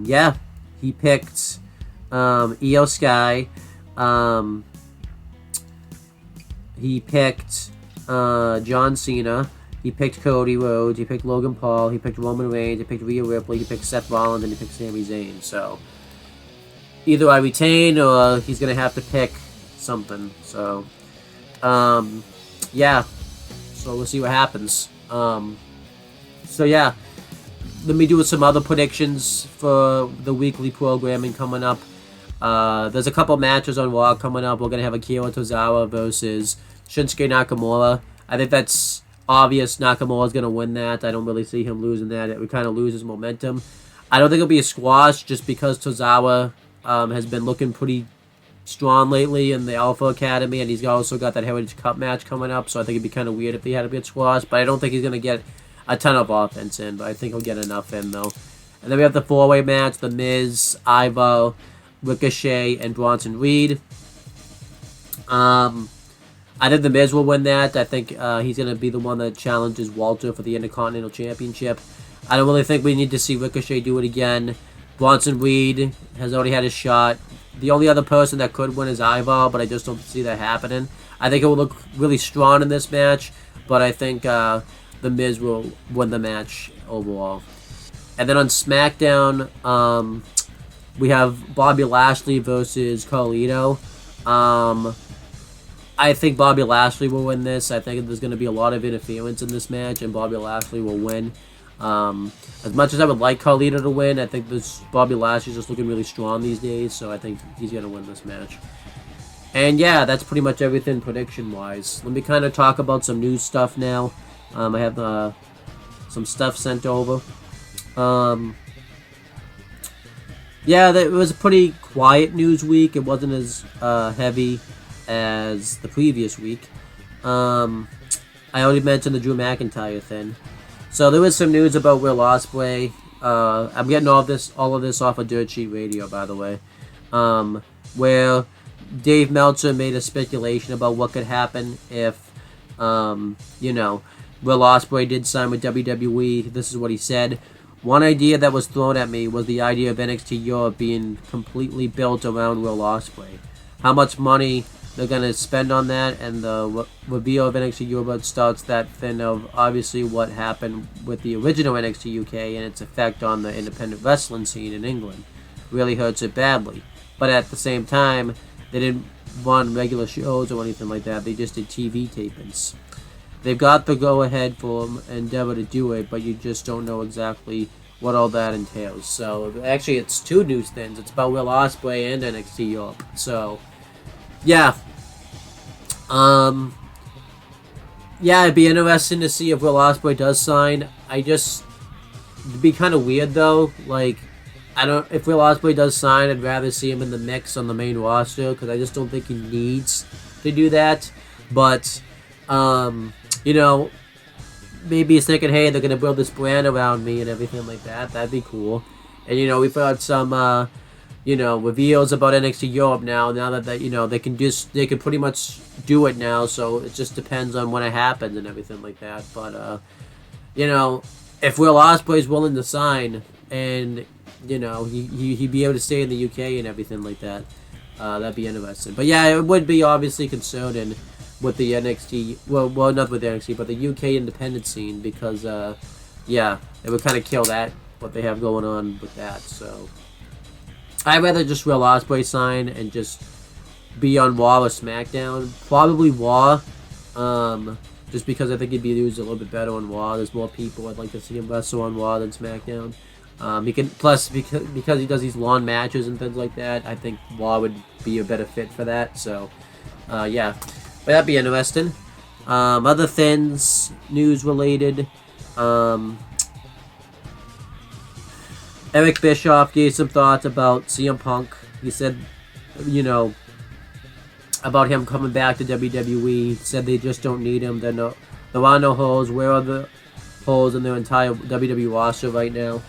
yeah, he picked Io Sky, he picked John Cena, he picked Cody Rhodes, he picked Logan Paul, he picked Roman Reigns, he picked Rhea Ripley, he picked Seth Rollins, and he picked Sami Zayn. So either I retain or he's gonna have to pick something. So yeah, so we'll see what happens. So yeah, let me do some other predictions for the weekly programming coming up. There's a couple matches on Raw coming up. We're going to have Akira Tozawa versus Shinsuke Nakamura. I think that's obvious. Nakamura's going to win that. I don't really see him losing that. It would kind of lose his momentum. I don't think it'll be a squash just because Tozawa has been looking pretty strong lately in the Alpha Academy, and he's also got that Heritage Cup match coming up, so I think it'd be kind of weird if he had to be a squash, but I don't think he's going to get a ton of offense in, but I think he'll get enough in, though. And then we have the four-way match, The Miz, Ivo, Ricochet, and Bronson Reed. I think The Miz will win that. I think he's going to be the one that challenges Walter for the Intercontinental Championship. I don't really think we need to see Ricochet do it again. Bronson Reed has already had his shot. The only other person that could win is Ivo, but I just don't see that happening. I think it will look really strong in this match, but I think The Miz will win the match overall. And then on SmackDown, we have Bobby Lashley versus Carlito. I think Bobby Lashley will win this. I think there's going to be a lot of interference in this match, and Bobby Lashley will win. As much as I would like Carlito to win, I think Bobby Lashley's just looking really strong these days, so I think he's going to win this match. And yeah, that's pretty much everything prediction-wise. Let me kind of talk about some news stuff now. I have some stuff sent over. Yeah, it was a pretty quiet news week. It wasn't as heavy as the previous week. I already mentioned the Drew McIntyre thing. So there was some news about Will Ospreay. I'm getting all of this off of Dirt Sheet Radio, by the way, where Dave Meltzer made a speculation about what could happen if, Will Ospreay did sign with WWE. This is what he said. One idea that was thrown at me was the idea of NXT Europe being completely built around Will Ospreay. How much money they're going to spend on that, and the reveal of NXT Europe starts that thing of obviously what happened with the original NXT UK and its effect on the independent wrestling scene in England. Really hurts it badly. But at the same time, they didn't run regular shows or anything like that. They just did TV tapings. They've got the go-ahead for Endeavor to do it, but you just don't know exactly what all that entails. So, actually, it's two news things. It's about Will Ospreay and NXT Europe. So, yeah. Yeah, it'd be interesting to see if Will Ospreay does sign. It'd be kind of weird, though. Like, if Will Ospreay does sign, I'd rather see him in the mix on the main roster, because I just don't think he needs to do that. But, maybe he's thinking, hey, they're going to build this brand around me and everything like that. That'd be cool. And, we've had some, reveals about NXT Europe now that they can pretty much do it now. So it just depends on when it happens and everything like that. But, if Will Ospreay's willing to sign and, he'd be able to stay in the UK and everything like that, that'd be interesting. But yeah, it would be obviously concerning with the NXT, well, not with the NXT, but the UK independent scene, because, it would kind of kill what they have going on with that, so. I'd rather just Will Ospreay sign and just be on Raw or SmackDown. Probably Raw, just because I think he'd be used a little bit better on Raw. There's more people I'd like to see him wrestle on Raw than SmackDown. Because he does these long matches and things like that, I think Raw would be a better fit for that, so, yeah. But that'd be interesting. Other things, news related. Eric Bischoff gave some thoughts about CM Punk. He said, you know, about him coming back to WWE. Said they just don't need him. There are no holes. Where are the holes in their entire WWE roster right now?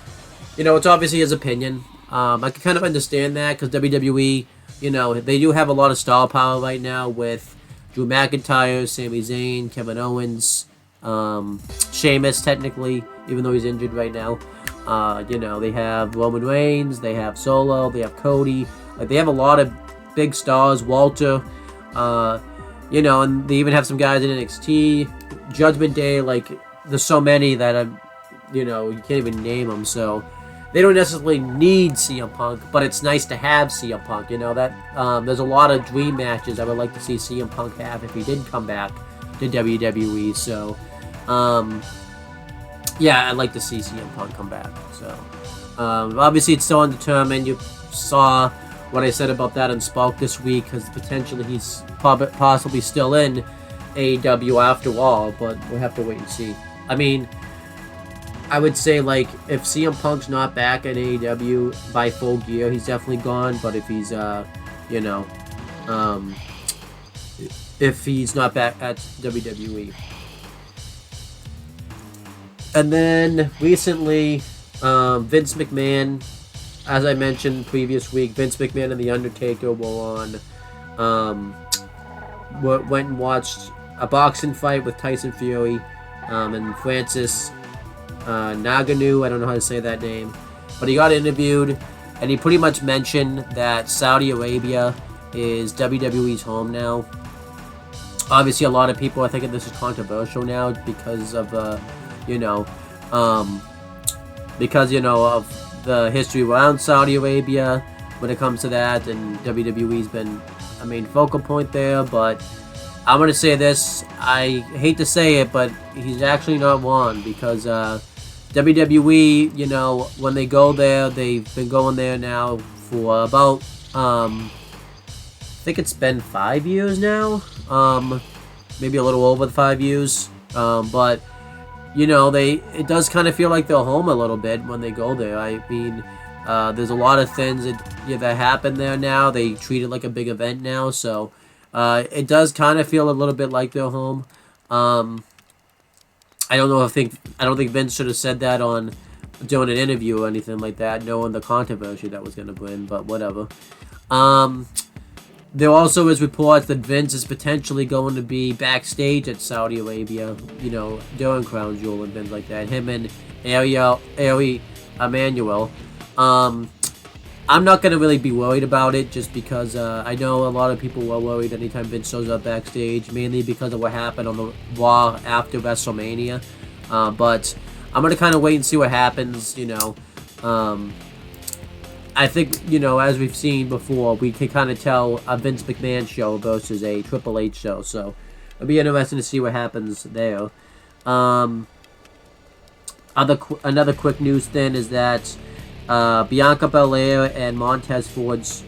You know, it's obviously his opinion. I can kind of understand that because WWE, you know, they do have a lot of star power right now with Drew McIntyre, Sami Zayn, Kevin Owens, Sheamus technically, even though he's injured right now. You know, they have Roman Reigns, they have Solo, they have Cody. Like, they have a lot of big stars. Walter, you know, and they even have some guys in NXT. Judgment Day, like, there's so many that I'm, you know, you can't even name them. So they don't necessarily need CM Punk, but it's nice to have CM Punk. You know, that there's a lot of dream matches I would like to see CM Punk have if he did come back to WWE. So, yeah, I'd like to see CM Punk come back. So, obviously, it's still undetermined. You saw what I said about that in Spark this week, because potentially he's possibly still in AEW after all, but we'll have to wait and see. I mean, I would say, like, if CM Punk's not back in AEW by full gear, he's definitely gone. But if he's, you know, if he's not back at WWE. And then recently, Vince McMahon, as I mentioned previous week, Vince McMahon and The Undertaker were on, went and watched a boxing fight with Tyson Fury, and Francis Ngannou, I don't know how to say that name, but he got interviewed, and he pretty much mentioned that Saudi Arabia is WWE's home now. Obviously, a lot of people are thinking this is controversial now because of, you know, of the history around Saudi Arabia when it comes to that, and WWE's been a main focal point there. But I'm gonna say this: I hate to say it, but he's actually not wrong, because WWE, you know, when they go there, they've been going there now for about, I think it's been 5 years now, maybe a little over 5 years, but, you know, it does kind of feel like they're home a little bit when they go there. I mean, there's a lot of things that happen there now. They treat it like a big event now, so it does kind of feel a little bit like their home. I don't think Vince should have said that during an interview or anything like that, knowing the controversy that was going to bring, but whatever. There also is reports that Vince is potentially going to be backstage at Saudi Arabia, you know, during Crown Jewel and things like that. Him and Ari Emanuel. I'm not going to really be worried about it, just because I know a lot of people were worried anytime Vince shows up backstage, mainly because of what happened on the Raw after WrestleMania. But I'm going to kind of wait and see what happens, you know. I think, you know, as we've seen before, we can kind of tell a Vince McMahon show versus a Triple H show. So it'll be interesting to see what happens there. Another quick news thing is that Bianca Belair and Montez Ford's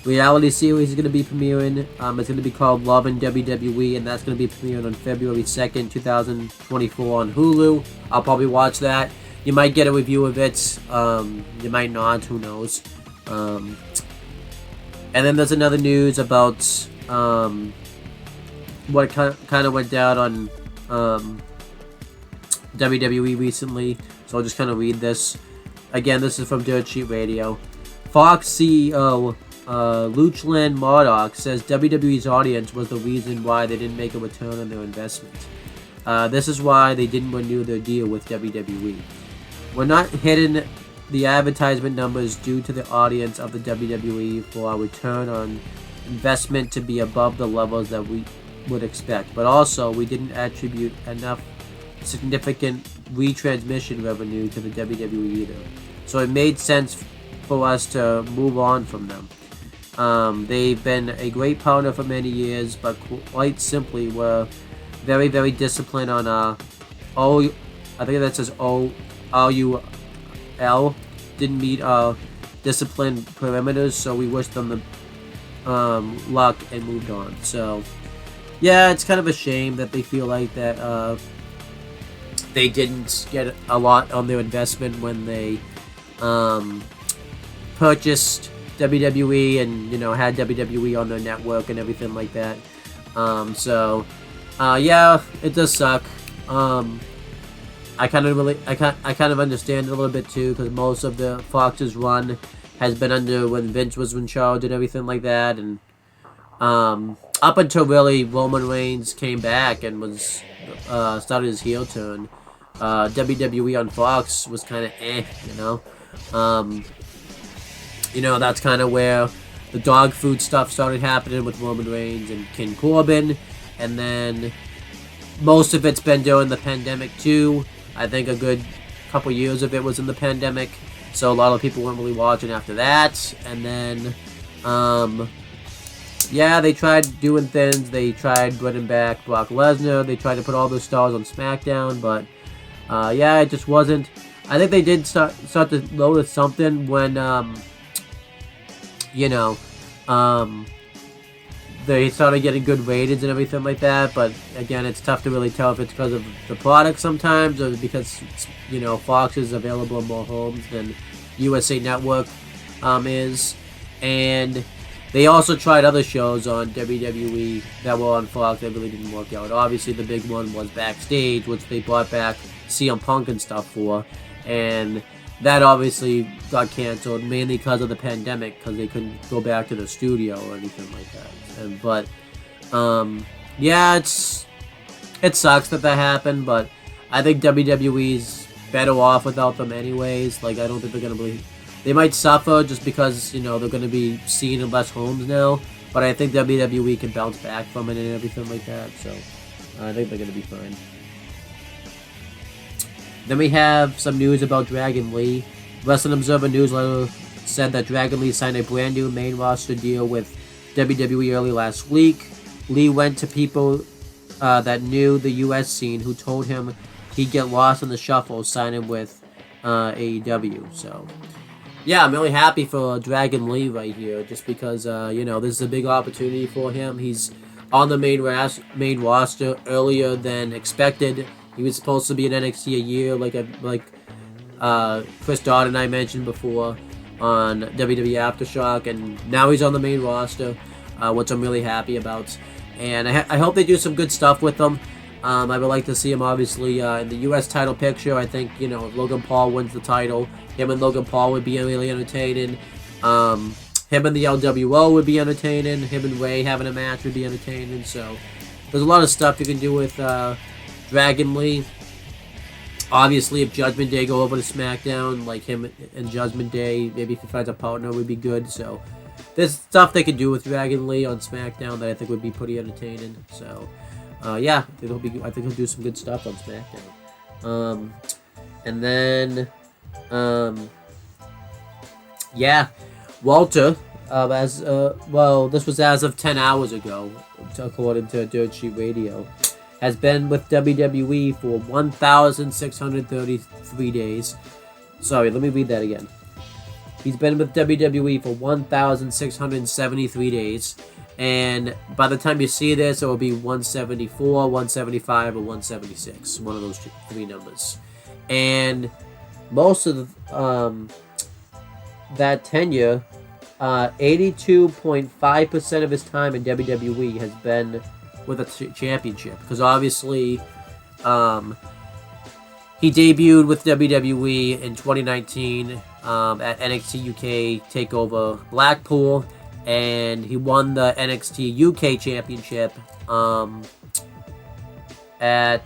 reality series is going to be premiering. It's going to be called Love in WWE, and that's going to be premiering on February 2nd, 2024 on Hulu. I'll probably watch that. You might get a review of it. You might not. Who knows? And then there's another news about what kind of went down on WWE recently. So I'll just kind of read this. Again, this is from Dirt Sheet Radio. Fox CEO Luchland Murdoch says WWE's audience was the reason why they didn't make a return on their investment. This is why they didn't renew their deal with WWE. We're not hitting the advertisement numbers due to the audience of the WWE for our return on investment to be above the levels that we would expect. But also, we didn't attribute enough significant retransmission revenue to the WWE either. So it made sense for us to move on from them. They've been a great partner for many years, but quite simply were very, very disciplined on I think that says RUL, didn't meet our discipline parameters, so we wished them the luck and moved on. So yeah, it's kind of a shame that they feel like that they didn't get a lot on their investment when they purchased WWE and had WWE on their network and everything like that. Yeah, it does suck. I kind of understand it a little bit too, because most of the Fox's run has been under when Vince was in charge and everything like that, and up until really Roman Reigns came back and was started his heel turn, WWE on Fox was kind of that's kind of where the dog food stuff started happening with Roman Reigns and King Corbin, and then most of it's been during the pandemic too. I think a good couple years of it was in the pandemic, so a lot of people weren't really watching after that. And then, yeah, they tried doing things. They tried bringing back Brock Lesnar. They tried to put all those stars on SmackDown, but yeah, it just wasn't. I think they did start to notice something when, they started getting good ratings and everything like that, but again, it's tough to really tell if it's because of the product sometimes or because, Fox is available in more homes than USA Network is. And they also tried other shows on WWE that were on Fox that really didn't work out. Obviously, the big one was Backstage, which they brought back CM Punk and stuff for, and that obviously got canceled mainly because of the pandemic, because they couldn't go back to the studio or anything like that. But yeah, it sucks that happened, but I think WWE's better off without them anyways. Like, I don't think they're gonna be. They might suffer just because they're gonna be seen in less homes now, but I think WWE can bounce back from it and everything like that. So I think they're gonna be fine. Then we have some news about Dragon Lee. Wrestling Observer newsletter said that Dragon Lee signed a brand new main roster deal with WWE early last week. Lee went to people that knew the US scene who told him he'd get lost in the shuffle signing with AEW. So yeah, I'm really happy for Dragon Lee right here, just because this is a big opportunity for him. He's on the main roster earlier than expected. He was supposed to be in NXT a year, like Chris Dodd and I mentioned before on WWE Aftershock, and now he's on the main roster, which I'm really happy about. And I hope they do some good stuff with him. I would like to see him, obviously, in the U.S. title picture. I think, if Logan Paul wins the title, him and Logan Paul would be really entertaining. Him and the LWO would be entertaining. Him and Ray having a match would be entertaining. So there's a lot of stuff you can do with Dragon Lee. Obviously, if Judgment Day go over to SmackDown, like him and Judgment Day, maybe if he finds a partner, would be good. So there's stuff they could do with Dragon Lee on SmackDown that I think would be pretty entertaining. So yeah, I think he'll do some good stuff on SmackDown. And then yeah, Walter, this was as of 10 hours ago, according to Dirt Sheet Radio, has been with WWE for 1,633 days. Sorry, let me read that again. He's been with WWE for 1,673 days. And by the time you see this, it will be 174, 175, or 176. One of those three numbers. And most of that tenure, 82.5% of his time in WWE has been with a championship, because obviously he debuted with WWE in 2019 at NXT UK TakeOver Blackpool, and he won the NXT UK Championship at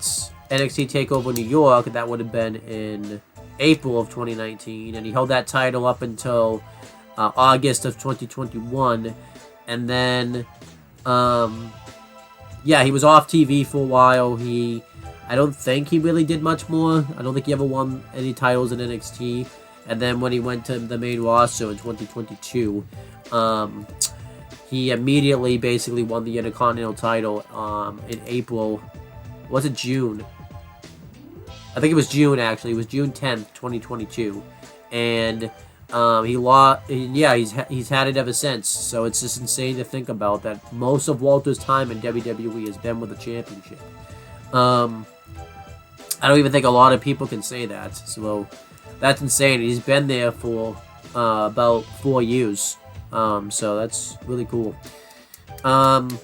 NXT TakeOver New York. That would have been in April of 2019, and he held that title up until August of 2021, and then yeah, he was off TV for a while. I don't think he really did much more. I don't think he ever won any titles in NXT. And then when he went to the main roster in 2022, he immediately basically won the Intercontinental title in April. Was it June? I think it was June, actually. It was June 10th, 2022. And he lost. Yeah, he's had it ever since. So it's just insane to think about that. Most of Walter's time in WWE has been with the championship. I don't even think a lot of people can say that. So that's insane. He's been there for about 4 years. So that's really cool. And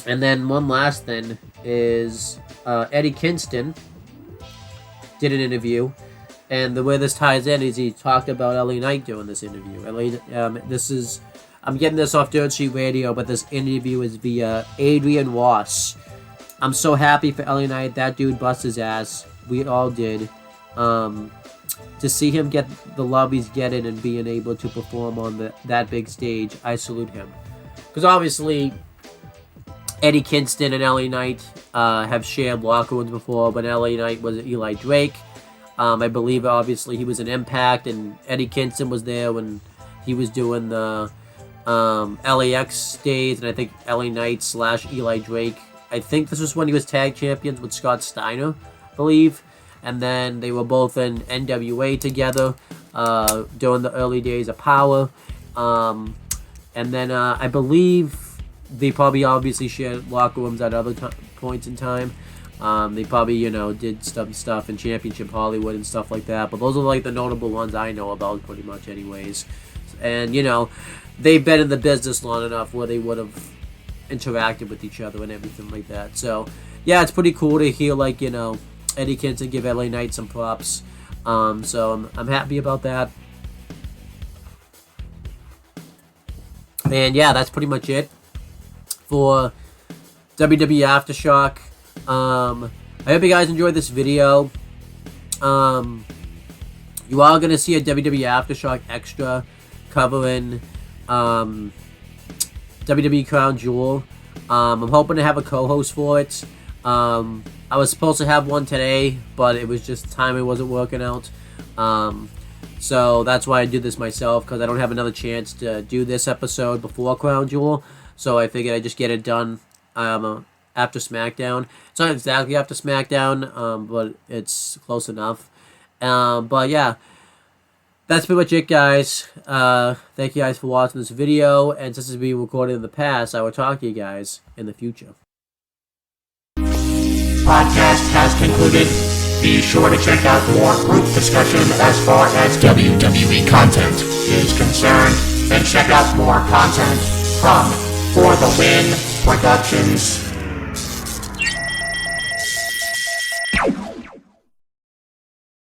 then one last thing is Eddie Kingston did an interview, and the way this ties in is he talked about LA Knight during this interview. I'm getting this off Dirt Sheet Radio, but this interview is via Adrian Ross. I'm so happy for LA Knight. That dude bust his ass. We all did. To see him get the love he's getting and being able to perform on that big stage, I salute him. Because obviously, Eddie Kingston and LA Knight have shared locker rooms before. When LA Knight was Eli Drake, I believe obviously he was an Impact, and Eddie Kingston was there when he was doing the LAX days, and I think LA Knight / Eli Drake. I think this was when he was tag champions with Scott Steiner, I believe. And then they were both in NWA together during the early days of Power. And then I believe they probably obviously shared locker rooms at other points in time. They probably, did stuff in Championship Hollywood and stuff like that. But those are like the notable ones I know about pretty much anyways. And, they've been in the business long enough where they would have interacted with each other and everything like that. So, yeah, it's pretty cool to hear, Eddie Kingston give LA Knight some props. So I'm happy about that. And yeah, that's pretty much it for WWE Aftershock. I hope you guys enjoyed this video. You are going to see a WWE Aftershock extra covering WWE Crown Jewel. I'm hoping to have a co-host for it. I was supposed to have one today, but it was just timing wasn't working out. So that's why I do this myself, because I don't have another chance to do this episode before Crown Jewel. So I figured I'd just get it done after SmackDown. It's not exactly after SmackDown, but it's close enough. But yeah, that's pretty much it, guys. Thank you guys for watching this video. And since it's being recorded in the past, I will talk to you guys in the future. Podcast has concluded. Be sure to check out more group discussion as far as WWE content is concerned, and check out more content from For the Win Productions.